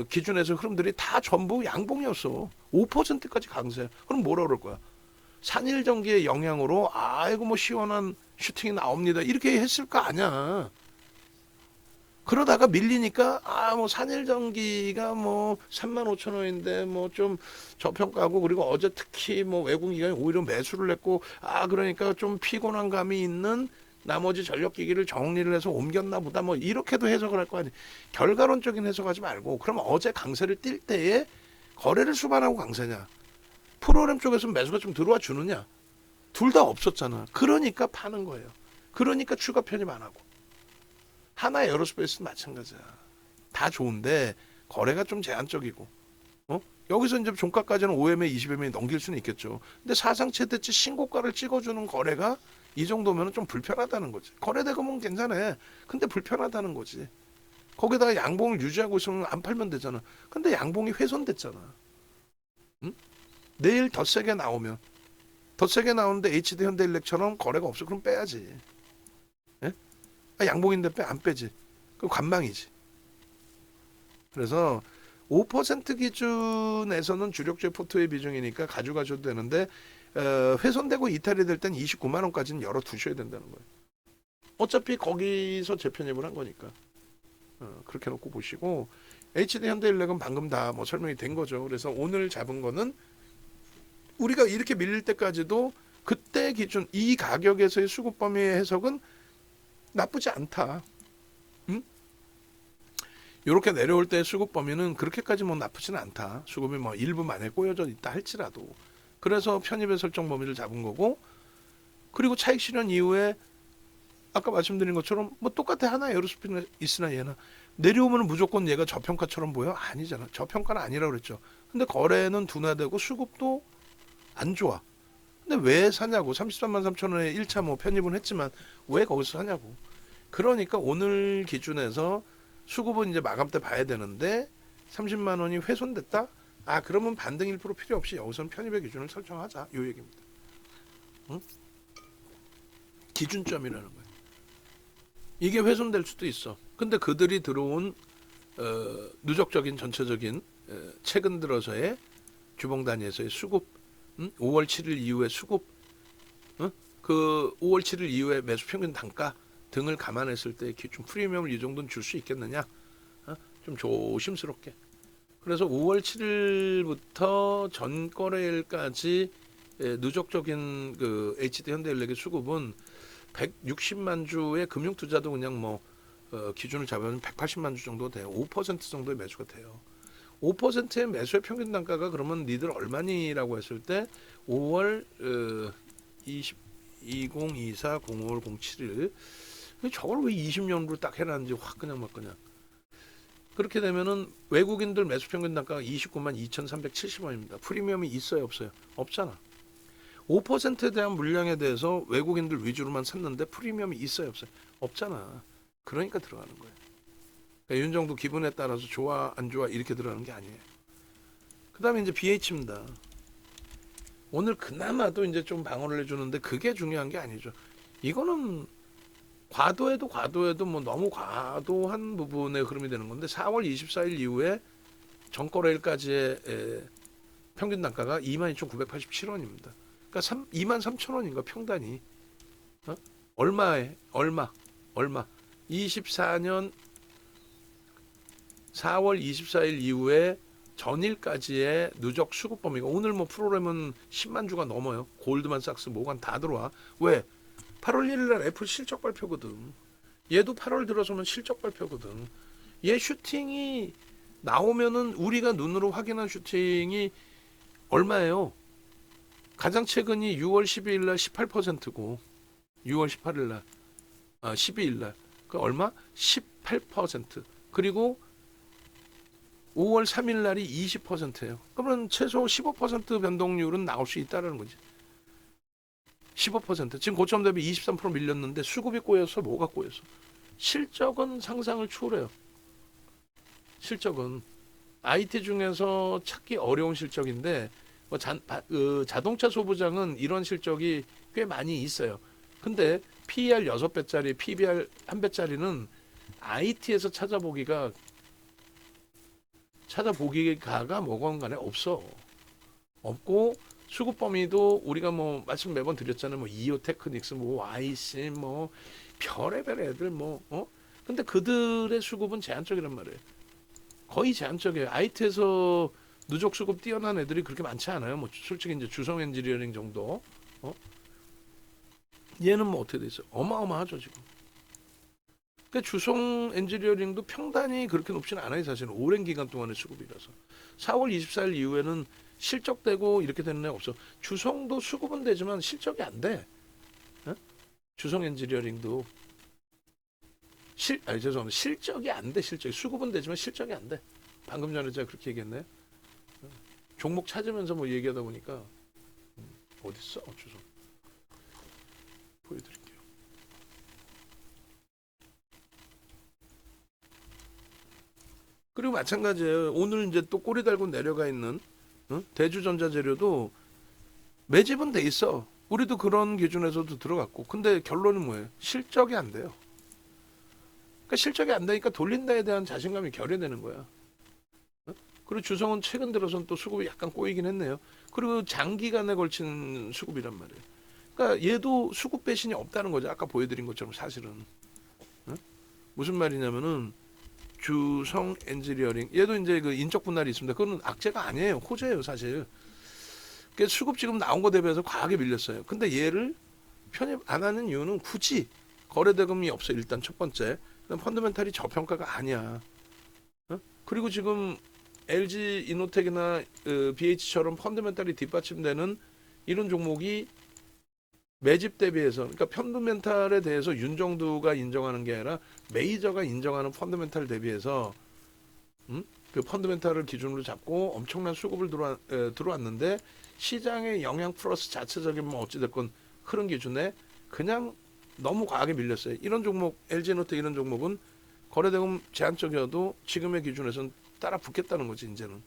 기준에서 흐름들이 다 전부 양봉이었어. 5%까지 강세. 그럼 뭐라 그럴 거야? 산일전기의 영향으로 아이고 뭐 시원한 슈팅이 나옵니다. 이렇게 했을 거 아니야. 그러다가 밀리니까 뭐 산일전기가 뭐 35,000원인데 뭐 좀 저평가고, 그리고 어제 특히 뭐 외국 기관이 오히려 매수를 했고 그러니까 좀 피곤한 감이 있는 나머지 전력기기를 정리를 해서 옮겼나 보다, 뭐 이렇게도 해석을 할 거 아니에요. 결과론적인 해석하지 말고 그럼 어제 강세를 뛸 때에 거래를 수반하고 강세냐, 프로그램 쪽에서 매수가 좀 들어와 주느냐, 둘 다 없었잖아. 그러니까 파는 거예요. 그러니까 추가 편입 안 하고. 하나 에어로스페이스는 마찬가지야. 다 좋은데 거래가 좀 제한적이고, 여기서 이제 종가까지는 5MA, 20MA 넘길 수는 있겠죠. 근데 사상 최대치 신고가를 찍어주는 거래가 이 정도면 좀 불편하다는 거지. 거래 대금은 괜찮아. 근데 불편하다는 거지. 거기다가 양봉을 유지하고 있으면 안 팔면 되잖아. 근데 양봉이 훼손됐잖아. 응? 내일 더 세게 나오면, 더 세게 나오는데 HD 현대일렉처럼 거래가 없어. 그럼 빼야지. 예? 양봉인데 안 빼지. 그럼 관망이지. 그래서 5% 기준에서는 주력주의 포트의 비중이니까 가져가셔도 되는데, 훼손되고 이탈이 될 땐 29만 원까지는 열어두셔야 된다는 거예요. 어차피 거기서 재편입을 한 거니까. 그렇게 놓고 보시고, HD 현대일렉은 방금 다 뭐 설명이 된 거죠. 그래서 오늘 잡은 거는 우리가 이렇게 밀릴 때까지도 그때 기준 이 가격에서의 수급 범위의 해석은 나쁘지 않다. 응? 이렇게 내려올 때 수급 범위는 그렇게까지 뭐 나쁘지는 않다. 수급이 뭐 일부 만에 꼬여져 있다 할지라도. 그래서 편입의 설정 범위를 잡은 거고, 그리고 차익 실현 이후에 아까 말씀드린 것처럼 뭐 똑같아. 하나 에어로스페이스나 있으나 얘나 내려오면 무조건 얘가 저평가처럼 보여? 아니잖아. 저평가는 아니라고 그랬죠. 근데 거래는 둔화되고 수급도 안 좋아. 근데 왜 사냐고. 33만 3천 원에 1차 뭐 편입은 했지만 왜 거기서 사냐고. 그러니까 오늘 기준에서 수급은 이제 마감 때 봐야 되는데 30만 원이 훼손됐다? 아, 그러면 반등 1% 필요 없이 여기서는 편입의 기준을 설정하자. 요 얘기입니다. 응? 기준점이라는 거예요. 이게 훼손될 수도 있어. 근데 그들이 들어온 누적적인 전체적인 최근 들어서의 주봉 단위에서의 수급, 5월 7일 이후의 수급, 그 5월 7일 이후의 매수 평균 단가 등을 감안했을 때 좀 프리미엄을 이 정도는 줄 수 있겠느냐? 좀 조심스럽게. 그래서 5월 7일부터 전 거래일까지 누적적인 그 HD 현대인력의 수급은 160만 주의 금융 투자도 그냥 뭐 기준을 잡으면 180만 주 정도 돼요. 5% 정도의 매수가 돼요. 5%의 매수의 평균 단가가 그러면 니들 얼마니라고 했을 때 5월 2024 05월 07일 저걸 왜 20년으로 딱 해놨는지 확 그냥 막 그냥. 그렇게 되면은 외국인들 매수 평균 단가가 29만 2,370원입니다. 프리미엄이 있어요, 없어요? 없잖아. 5%에 대한 물량에 대해서 외국인들 위주로만 샀는데 프리미엄이 있어요, 없어요? 없잖아. 그러니까 들어가는 거예요. 그러니까 윤정도 기분에 따라서 좋아 안 좋아 이렇게 들어가는 게 아니에요. 그다음에 이제 BH입니다. 오늘 그나마도 이제 좀 방어를 해주는데 그게 중요한 게 아니죠. 이거는 과도해도 뭐 너무 과도한 부분의 흐름이 되는 건데 4월 24일 이후에 전거래일까지의 평균 단가가 22,987원입니다. 그러니까 23,000원인가 평단이. 얼마 24년 4월 24일 이후에 전일까지의 누적 수급 범위가 오늘 뭐 프로그램은 10만 주가 넘어요. 골드만삭스 모간 다 들어와. 왜? 8월 1일 날 애플 실적 발표거든. 얘도 8월 들어서면 실적 발표거든. 얘 슈팅이 나오면은 우리가 눈으로 확인한 슈팅이 얼마예요? 가장 최근이 6월 12일 날 18%고 6월 18일 날 12일 날 그 얼마? 18%. 그리고 5월 3일 날이 20%예요. 그러면 최소 15% 변동률은 나올 수 있다는 거지. 15%. 지금 고점 대비 23% 밀렸는데 수급이 꼬여서 뭐가 꼬여서? 실적은 상상을 초월해요. 실적은 IT 중에서 찾기 어려운 실적인데 뭐 자동차 소부장은 이런 실적이 꽤 많이 있어요. 근데 PER 6배짜리, PBR 1배짜리는 IT에서 찾아보기가 뭐건 간에 없어. 없고 수급 범위도 우리가 뭐 말씀 매번 드렸잖아요. 뭐 이오테크닉스, 뭐 YC, 뭐 별의별 애들 뭐 근데 그들의 수급은 제한적이란 말이에요. 거의 제한적이에요. IT에서 누적 수급 뛰어난 애들이 그렇게 많지 않아요. 뭐 솔직히 이제 주성 엔지니어링 정도. 얘는 뭐 어떻게 돼 있어? 어마어마하죠 지금. 그러니까 주성 엔지니어링도 평단이 그렇게 높지는 않아요. 사실은 오랜 기간 동안의 수급이라서. 4월 24일 이후에는 실적되고 이렇게 되는 애 없어. 주성도 수급은 되지만 실적이 안 돼. 주성 엔지니어링도 죄송합니다. 실적이 안 돼. 실적이 수급은 되지만 실적이 안 돼. 방금 전에 제가 그렇게 얘기했네. 종목 찾으면서 뭐 얘기하다 보니까 어딨어? 주성 보여드릴게요. 그리고 마찬가지예요. 오늘 이제 또 꼬리 달고 내려가 있는 대주전자재료도 매집은 돼 있어. 우리도 그런 기준에서도 들어갔고. 근데 결론은 뭐예요? 실적이 안 돼요. 그러니까 실적이 안 되니까 돌린다에 대한 자신감이 결여되는 거야. 그리고 주성은 최근 들어서는 또 수급이 약간 꼬이긴 했네요. 그리고 장기간에 걸친 수급이란 말이에요. 그러니까 얘도 수급 배신이 없다는 거죠. 아까 보여드린 것처럼 사실은. 무슨 말이냐면은 주성 엔지니어링 얘도 이제 그 인적 분할이 있습니다. 그거는 악재가 아니에요. 호재예요, 사실. 수급 지금 나온 거 대비해서 과하게 밀렸어요. 근데 얘를 편입 안 하는 이유는 굳이 거래대금이 없어. 일단 첫 번째 펀더멘탈이 저평가가 아니야. 어? 그리고 지금 LG 이노텍이나 BH처럼 펀더멘탈이 뒷받침되는 이런 종목이 매집 대비해서, 그러니까 펀더멘탈에 대해서 윤정두가 인정하는 게 아니라 메이저가 인정하는 펀더멘탈 대비해서 그 펀더멘탈을 기준으로 잡고 엄청난 수급을 들어왔는데 시장의 영향 플러스 자체적인 뭐 어찌됐건 흐름 기준에 그냥 너무 과하게 밀렸어요. 이런 종목, LG노트 이런 종목은 거래대금 제한적이어도 지금의 기준에서는 따라 붙겠다는 거지 이제는.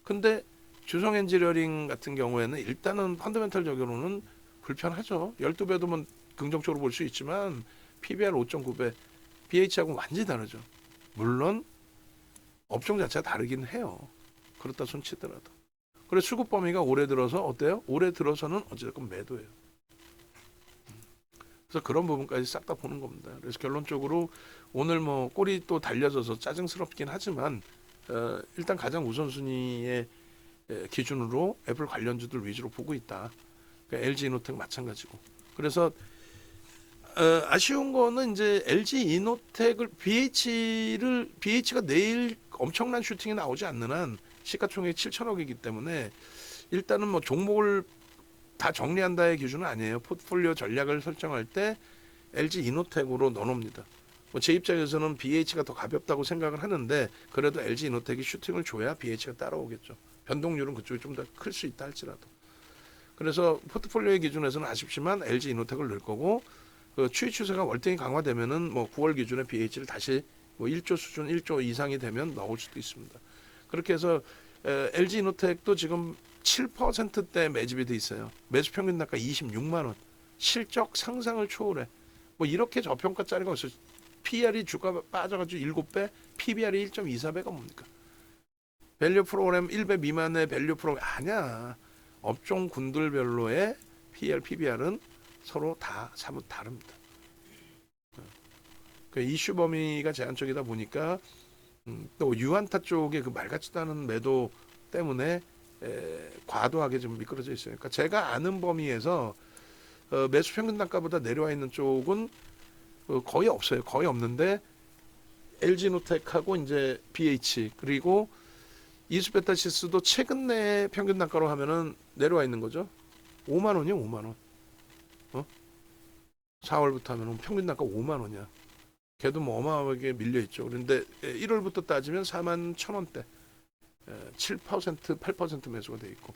근데 주성엔지니어링 같은 경우에는 일단은 펀더멘탈적으로는 불편하죠. 12배도 뭐 긍정적으로 볼 수 있지만 PBR 5.9배, BH하고 완전히 다르죠. 물론 업종 자체가 다르긴 해요. 그렇다 손치더라도. 그래서 수급 범위가 올해 들어서 어때요? 올해 들어서는 어쨌든 매도예요. 그래서 그런 부분까지 싹 다 보는 겁니다. 그래서 결론적으로 오늘 뭐 꼴이 또 달려져서 짜증스럽긴 하지만 일단 가장 우선순위의 기준으로 애플 관련주들 위주로 보고 있다. 그러니까 LG 이노텍 마찬가지고. 그래서 아쉬운 거는 이제 LG 이노텍을 BH가 내일 엄청난 슈팅이 나오지 않는 한 시가총액 7천억이기 때문에 일단은 뭐 종목을 다 정리한다의 기준은 아니에요. 포트폴리오 전략을 설정할 때 LG 이노텍으로 넣어놉니다. 뭐 제 입장에서는 BH가 더 가볍다고 생각을 하는데 그래도 LG 이노텍이 슈팅을 줘야 BH가 따라오겠죠. 변동률은 그쪽이 좀 더 클 수 있다 할지라도. 그래서 포트폴리오의 기준에서는 아쉽지만 LG 이노텍을 넣을 거고 그 추이 추세가 월등히 강화되면은 뭐 9월 기준에 BH를 다시 뭐 1조 수준 1조 이상이 되면 넣을 수도 있습니다. 그렇게 해서 LG 이노텍도 지금 7%대 매집이 돼 있어요. 매수 평균 단가 26만 원. 실적 상상을 초월해. 뭐 이렇게 저평가짜리가 없어요. PR이 주가 빠져가지고 7배, PBR이 1.24배가 뭡니까? 밸류 프로그램 1배 미만의 밸류 프로그램 아니야. 업종 군들별로의 PR, PBR은 서로 다 사뭇 다릅니다. 그 이슈 범위가 제한적이다 보니까 또 유한타 쪽에 그 말 같지도 않은 매도 때문에 과도하게 좀 미끄러져 있어요. 그러니까 제가 아는 범위에서 매수 평균 단가보다 내려와 있는 쪽은 거의 없어요. 거의 없는데 LG노텍하고 이제 BH 그리고 이수베타시스도 최근 내 평균 단가로 하면은 내려와 있는 거죠. 5만 원이요, 5만 원. 4월부터 하면 평균 단가 5만 원이야. 걔도 뭐 어마어마하게 밀려 있죠. 그런데 1월부터 따지면 4만 1,000원대. 7%, 8% 매수가 돼 있고.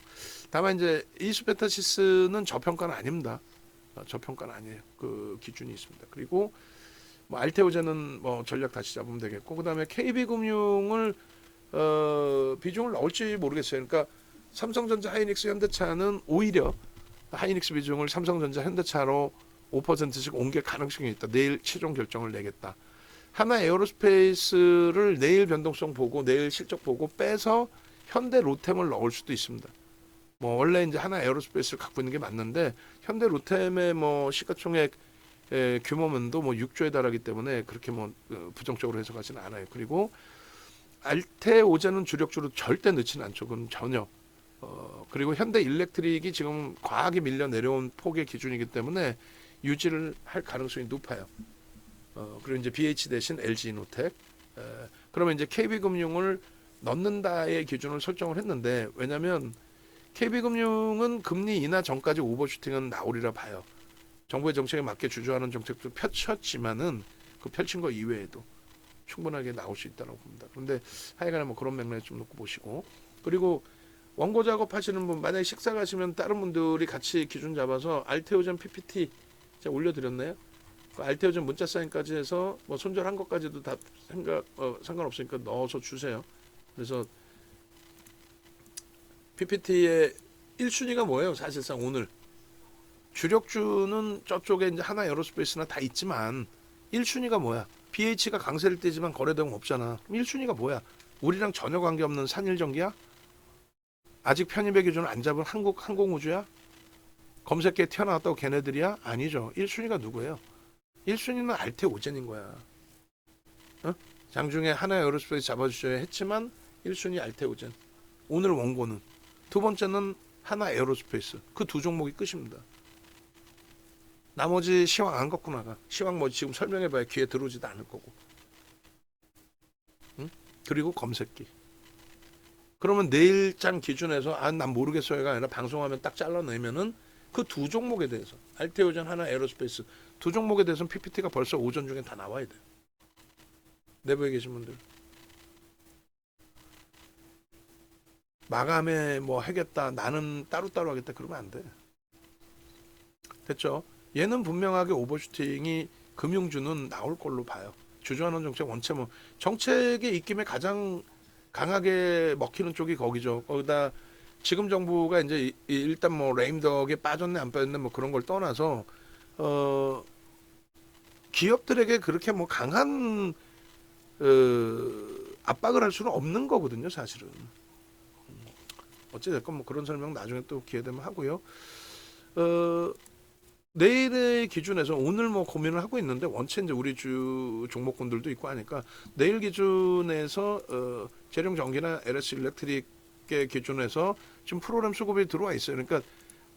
다만 이제 이수베타시스는 저평가는 아닙니다. 저평가는 아니에요. 그 기준이 있습니다. 그리고 뭐 알테오제는 뭐 전략 다시 잡으면 되겠고, 그다음에 KB금융을 비중을 넣을지 모르겠어요. 그러니까 삼성전자, 하이닉스, 현대차는 오히려 하이닉스 비중을 삼성전자, 현대차로 5%씩 옮길 가능성이 있다. 내일 최종 결정을 내겠다. 하나 에어로스페이스를 내일 변동성 보고 내일 실적 보고 빼서 현대 로템을 넣을 수도 있습니다. 뭐 원래 이제 하나 에어로스페이스를 갖고 있는 게 맞는데 현대 로템의 뭐 시가총액 규모면도 뭐 6조에 달하기 때문에 그렇게 뭐 부정적으로 해석하지는 않아요. 그리고 알테오제는 주력주로 절대 넣지는 않죠. 그건 전혀. 그리고 현대 일렉트릭이 지금 과하게 밀려 내려온 폭의 기준이기 때문에 유지를 할 가능성이 높아요. 그리고 이제 BH 대신 LG이노텍. 그러면 이제 KB금융을 넣는다의 기준을 설정을 했는데 왜냐하면 KB금융은 금리 인하 전까지 오버슈팅은 나오리라 봐요. 정부의 정책에 맞게 주저하는 정책도 펼쳤지만은 그 펼친 거 이외에도 충분하게 나올 수 있다고 봅니다. 그런데 하여간에 뭐 그런 맥락에 좀 놓고 보시고 그리고 원고 작업하시는 분 만약에 식사 가시면 다른 분들이 같이 기준 잡아서 알테오젠 PPT 제가 올려드렸나요? 그 알테오젠 문자 사인까지 해서 뭐 손절한 것까지도 다 상관없으니까 넣어서 주세요. 그래서 PPT의 1순위가 뭐예요? 사실상 오늘 주력주는 저쪽에 이제 하나 에어로스페이스나 다 있지만 1순위가 뭐야? BH가 강세를 띠지만 거래대금 없잖아. 그럼 1순위가 뭐야? 우리랑 전혀 관계없는 산일전기야? 아직 편입의 기준을 안 잡은 한국 항공우주야? 검색계에 튀어나왔다고 걔네들이야? 아니죠. 1순위가 누구예요? 1순위는 알테오젠인 거야. 장중에 하나 에어로스페이스 잡아주셔야 했지만 1순위 알테오젠. 오늘 원고는. 두 번째는 하나 에어로스페이스 그 두 종목이 끝입니다. 나머지 시황 안 갖고 나가. 시황 뭐 지금 설명해봐야 귀에 들어오지도 않을 거고. 응? 그리고 검색기. 그러면 내일장 기준에서 난 모르겠어요가 아니라 방송하면 딱 잘라내면은 그 두 종목에 대해서 알테오전 하나 에어로스페이스 두 종목에 대해서는 PPT가 벌써 오전 중에 다 나와야 돼요. 내부에 계신 분들. 마감에 뭐 하겠다 나는 따로따로 하겠다 그러면 안 돼. 됐죠? 얘는 분명하게 오버슈팅이 금융주는 나올 걸로 봐요. 주저하는 정책 원체 뭐 정책의 입김에 가장 강하게 먹히는 쪽이 거기죠. 거기다 지금 정부가 이제 일단 뭐 레임덕에 빠졌네 안 빠졌네 뭐 그런 걸 떠나서 기업들에게 그렇게 뭐 강한 압박을 할 수는 없는 거거든요, 사실은. 어찌됐건 뭐 그런 설명 나중에 또 기회 되면 하고요. 내일의 기준에서 오늘 뭐 고민을 하고 있는데 원체 이제 우리 주 종목군들도 있고 하니까 내일 기준에서 재룡전기나 LS 일렉트릭의 기준에서 지금 프로그램 수급이 들어와 있어요. 그러니까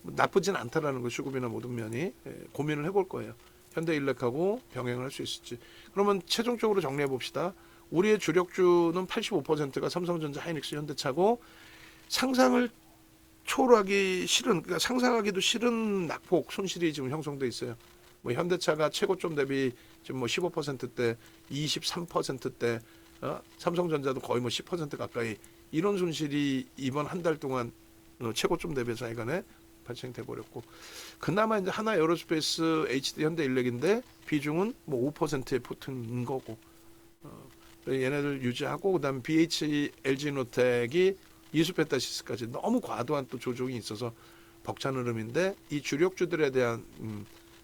나쁘진 않다라는 거 수급이나 모든 면이 고민을 해볼 거예요. 현대일렉하고 병행을 할 수 있을지. 그러면 최종적으로 정리해 봅시다. 우리의 주력주는 85%가 삼성전자, 하이닉스, 현대차고 상상을 초월하기 싫은, 그러니까 상상하기도 싫은 낙폭 손실이 지금 형성돼 있어요. 뭐 현대차가 최고점 대비 지금 뭐 15%대, 23%대, 삼성전자도 거의 뭐 10% 가까이 이런 손실이 이번 한 달 동안 최고점 대비해서 하여간에 발생돼 버렸고, 그나마 이제 하나 에어로스페이스, HD 현대일렉인데 비중은 뭐 5%의 포트인 거고, 얘네들 유지하고 그다음 BH, LG노텍이 이수페타시스까지 너무 과도한 또 조정이 있어서 벅찬 흐름인데 이 주력주들에 대한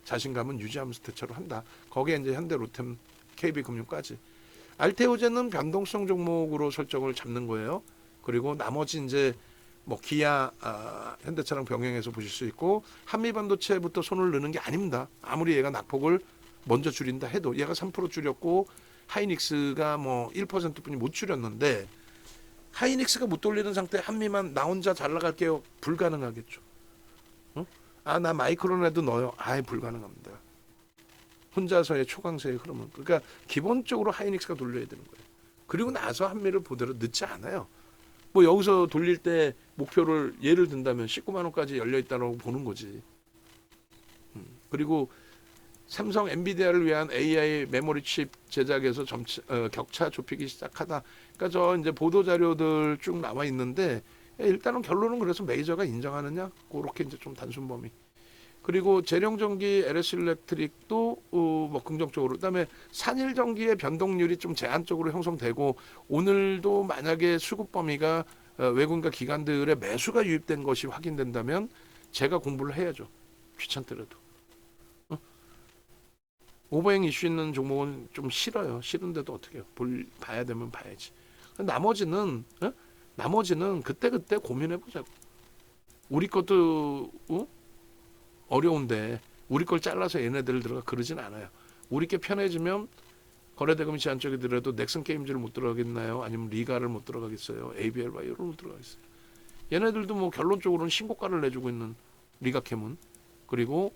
자신감은 유지하면서 대처를 한다. 거기에 이제 현대, 로템, KB금융까지. 알테오젠은 변동성 종목으로 설정을 잡는 거예요. 그리고 나머지 이제 뭐 기아, 현대차랑 병행해서 보실 수 있고 한미반도체부터 손을 넣는 게 아닙니다. 아무리 얘가 낙폭을 먼저 줄인다 해도 얘가 3% 줄였고 하이닉스가 뭐 1%뿐이 못 줄였는데 하이닉스가 못 돌리는 상태에 한미만 나 혼자 잘 나갈게요. 불가능하겠죠. 나 마이크론에도 넣어요. 불가능합니다. 혼자서의 초강세의 흐름은. 그러니까 기본적으로 하이닉스가 돌려야 되는 거예요. 그리고 나서 한미를 보대로 늦지 않아요. 뭐 여기서 돌릴 때 목표를 예를 든다면 19만 원까지 열려 있다고 보는 거지. 그리고 삼성 엔비디아를 위한 AI 메모리 칩 제작에서 격차 좁히기 시작하다. 그러니까 저 이제 보도 자료들 쭉 나와 있는데 일단은 결론은 그래서 메이저가 인정하느냐? 그렇게 이제 좀 단순 범위. 그리고 재룡전기, LS 일렉트릭도 뭐 긍정적으로. 그다음에 산일전기의 변동률이 좀 제한적으로 형성되고 오늘도 만약에 수급 범위가 외국인과 기관들의 매수가 유입된 것이 확인된다면 제가 공부를 해야죠. 귀찮더라도. 오버행 이슈 있는 종목은 좀 싫어요. 싫은데도 어떻게 해요? 봐야 되면 봐야지. 나머지는 그때그때 고민해 보자고. 우리 것도 어려운데 우리 걸 잘라서 얘네들 들어가 그러진 않아요. 우리 게 편해지면 거래대금 제한 쪽에 들어도 넥슨 게임즈를 못 들어가겠나요? 아니면 리가를 못 들어가겠어요? ABL 바이오를 못 들어가겠어요? 얘네들도 뭐 결론적으로는 신고가를 내주고 있는 리가캠은, 그리고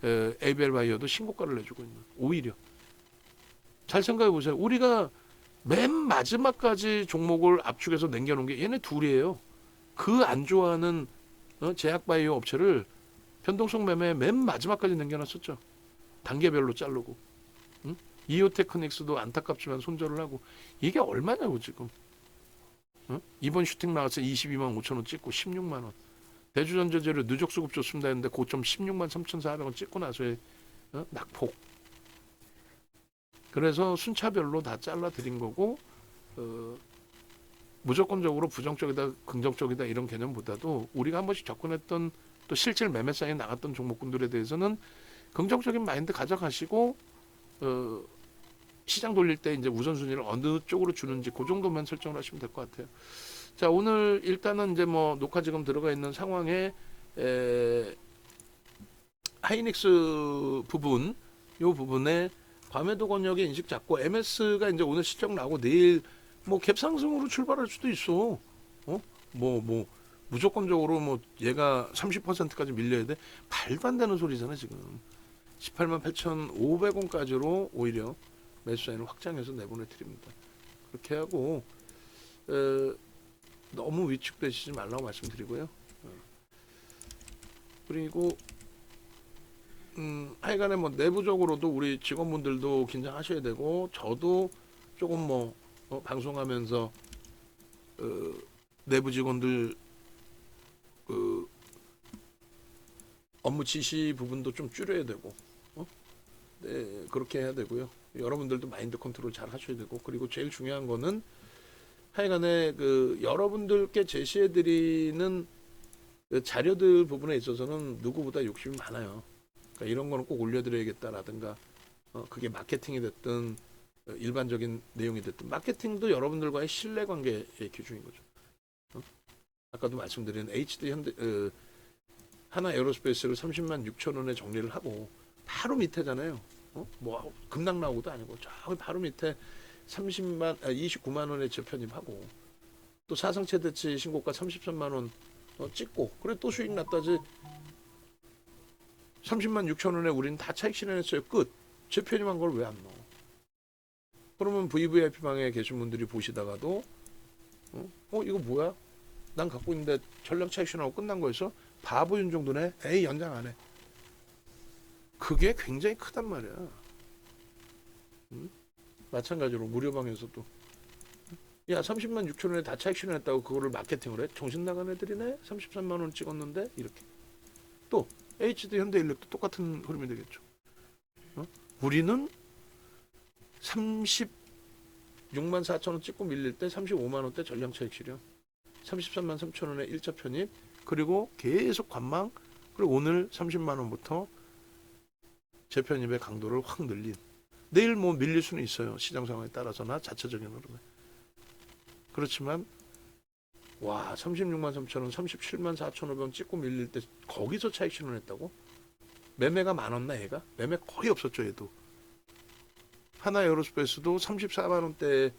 ABL 바이오도 신고가를 내주고 있는. 오히려 잘 생각해 보세요. 우리가 맨 마지막까지 종목을 압축해서 남겨놓은 게 얘네 둘이에요. 그 안 좋아하는 제약바이오 업체를 변동성 매매 맨 마지막까지 남겨놨었죠. 단계별로 자르고. 이오테크닉스도 안타깝지만 손절을 하고. 이게 얼마냐고 지금. 이번 슈팅 나와서 22만 5천 원 찍고 16만 원. 대주전자재료 누적 수급 좋습니다 했는데 고점 16만 3,400원 찍고 나서의 낙폭. 그래서 순차별로 다 잘라드린 거고, 무조건적으로 부정적이다 긍정적이다 이런 개념보다도 우리가 한 번씩 접근했던 또 실질 매매상에 나갔던 종목군들에 대해서는 긍정적인 마인드 가져가시고 시장 돌릴 때 이제 우선순위를 어느 쪽으로 주는지 그 정도만 설정을 하시면 될 것 같아요. 자, 오늘 일단은 이제 뭐 녹화 지금 들어가 있는 상황에 하이닉스 부분, 요 부분에 과매도 권역의 인식 잡고 MS가 이제 오늘 실적 나오고 내일 뭐 갭상승으로 출발할 수도 있어. 무조건적으로 뭐 얘가 30%까지 밀려야 돼? 말도 안 되는 소리잖아 지금. 18만 8,500원까지로 오히려 매수 사인을 확장해서 내보내 드립니다. 그렇게 하고 너무 위축되시지 말라고 말씀드리고요. 그리고 하여간에 뭐 내부적으로도 우리 직원분들도 긴장하셔야 되고 저도 조금 뭐 방송하면서 내부 직원들 그 업무 지시 부분도 좀 줄여야 되고 네, 그렇게 해야 되고요. 여러분들도 마인드 컨트롤 잘 하셔야 되고 그리고 제일 중요한 거는 하여간에 그 여러분들께 제시해 드리는 그 자료들 부분에 있어서는 누구보다 욕심이 많아요. 그러니까 이런 거는 꼭 올려드려야겠다라든가 그게 마케팅이 됐든 일반적인 내용이 됐든 마케팅도 여러분들과의 신뢰관계의 기준인 거죠. 아까도 말씀드린 HD 현대 하나 에어로스페이스를 30만 6천 원에 정리를 하고 바로 밑에잖아요. 뭐 급락 나오고도 아니고 저기 바로 밑에 29만 원에 재편입하고 또 사상 최대치 신고가 33만 원 찍고 그래 또 수익 났다지 30만 6천 원에 우리는 다 차익 실현했어요. 끝. 재편입한 걸 왜 안 넣어? 그러면 VVIP 방에 계신 분들이 보시다가도 이거 뭐야? 난 갖고 있는데 전량 차익 실현하고 끝난 거였어? 바보인 정도네. 에이 연장 안 해. 그게 굉장히 크단 말이야. 마찬가지로 무료방에서도 야 30만 6천 원에 다 차익 실현했다고 그거를 마케팅을 해? 정신 나간 애들이네. 33만 원 찍었는데 이렇게. 또 HD 현대인력도 똑같은 흐름이 되겠죠. 우리는 36만 4천 원 찍고 밀릴 때 35만 원대 전량 차익 실현. 33만 3천 원에 1차 편입. 그리고 계속 관망. 그리고 오늘 30만 원부터 재편입의 강도를 확 늘린. 내일 뭐 밀릴 수는 있어요. 시장 상황에 따라서나 자체적인 흐름에. 그렇지만 와 36만 3천 원, 37만 4천500원 찍고 밀릴 때 거기서 차익 실현했다고? 매매가 많았나 얘가? 매매 거의 없었죠 얘도. 하나 에어로스페이스도 34만 원대에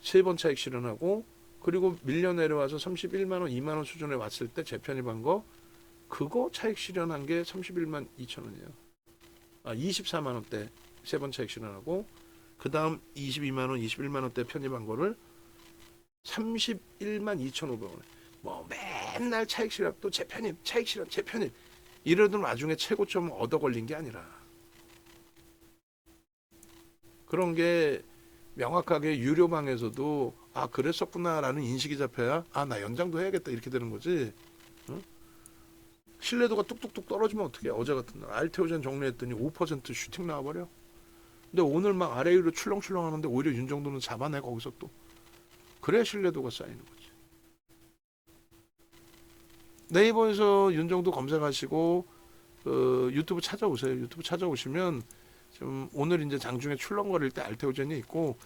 세 번 차익 실현하고 그리고 밀려 내려와서 31만 원, 2만 원 수준에 왔을 때 재편입한 거 그거 차익 실현한 게 31만 2천 원이에요. 24만 원대 세 번 차익 실현하고 그 다음 22만 원, 21만 원대 편입한 거를 31만 2,500원에 뭐 맨날 차익 실현 또 재편입, 차익 실현, 재편입 이러던 와중에 최고점 얻어 걸린 게 아니라 그런 게 명확하게 유료방에서도 그랬었구나라는 인식이 잡혀야 나 연장도 해야겠다 이렇게 되는 거지. 응? 신뢰도가 뚝뚝뚝 떨어지면 어떻게? 어제 같은 날 알테오젠 정리했더니 5% 슈팅 나와버려. 근데 오늘 막 아래 위로 출렁출렁 하는데 오히려 윤정도는 잡아내 거기서 또. 그래야 신뢰도가 쌓이는 거지. 네이버에서 윤정도 검색하시고 유튜브 찾아오세요. 유튜브 찾아오시면 지금 오늘 이제 장중에 출렁거릴 때 알테오젠이 있고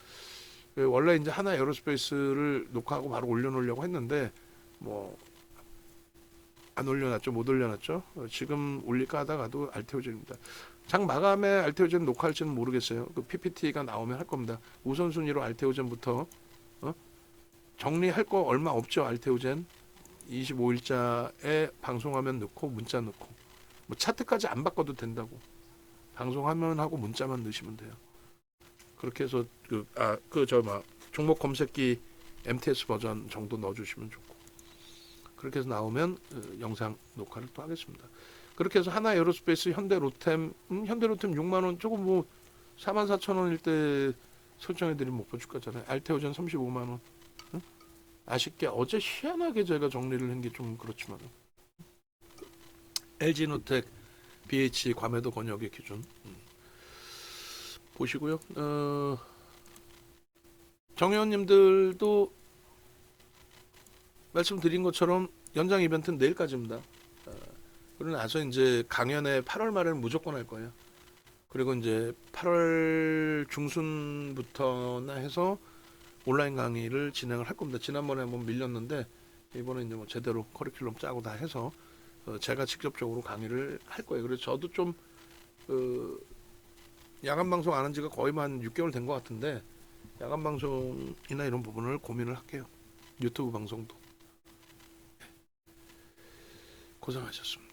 원래 이제 하나 에어로스페이스를 녹화하고 바로 올려놓으려고 했는데 뭐 안 올려놨죠. 못 올려놨죠. 지금 올릴까 하다가도 알테오젠입니다. 장 마감에 알테오젠 녹화할지는 모르겠어요. 그 PPT가 나오면 할 겁니다. 우선순위로 알테오젠부터 정리할 거 얼마 없죠. 알테오젠 25일자에 방송하면 넣고 문자 넣고 뭐 차트까지 안 바꿔도 된다고. 방송하면 하고 문자만 넣으시면 돼요. 그렇게 해서 종목 검색기 MTS 버전 정도 넣어주시면 좋고 그렇게 해서 나오면 영상 녹화를 또 하겠습니다. 그렇게 해서 하나 에어로스페이스 현대로템 6만 원 조금 뭐 4만 4천 원일 때 설정해드린 목표 주가잖아요. 알테오젠 35만 원. 아쉽게 어제 희한하게 제가 정리를 한 게 좀 그렇지만 LG노텍 BH 과매도 권역의 기준 보시고요. 정회원님들도 말씀드린 것처럼 연장 이벤트는 내일까지입니다. 그러고 나서 이제 강연에 8월 말에는 무조건 할 거예요. 그리고 이제 8월 중순부터나 해서 온라인 강의를 진행을 할 겁니다. 지난번에 한번 밀렸는데 이번에 이제 뭐 제대로 커리큘럼 짜고 다 해서 제가 직접적으로 강의를 할 거예요. 그래서 저도 좀 야간 방송 안 한 지가 거의 한 6개월 된 것 같은데 야간 방송이나 이런 부분을 고민을 할게요. 유튜브 방송도. 고생하셨습니다.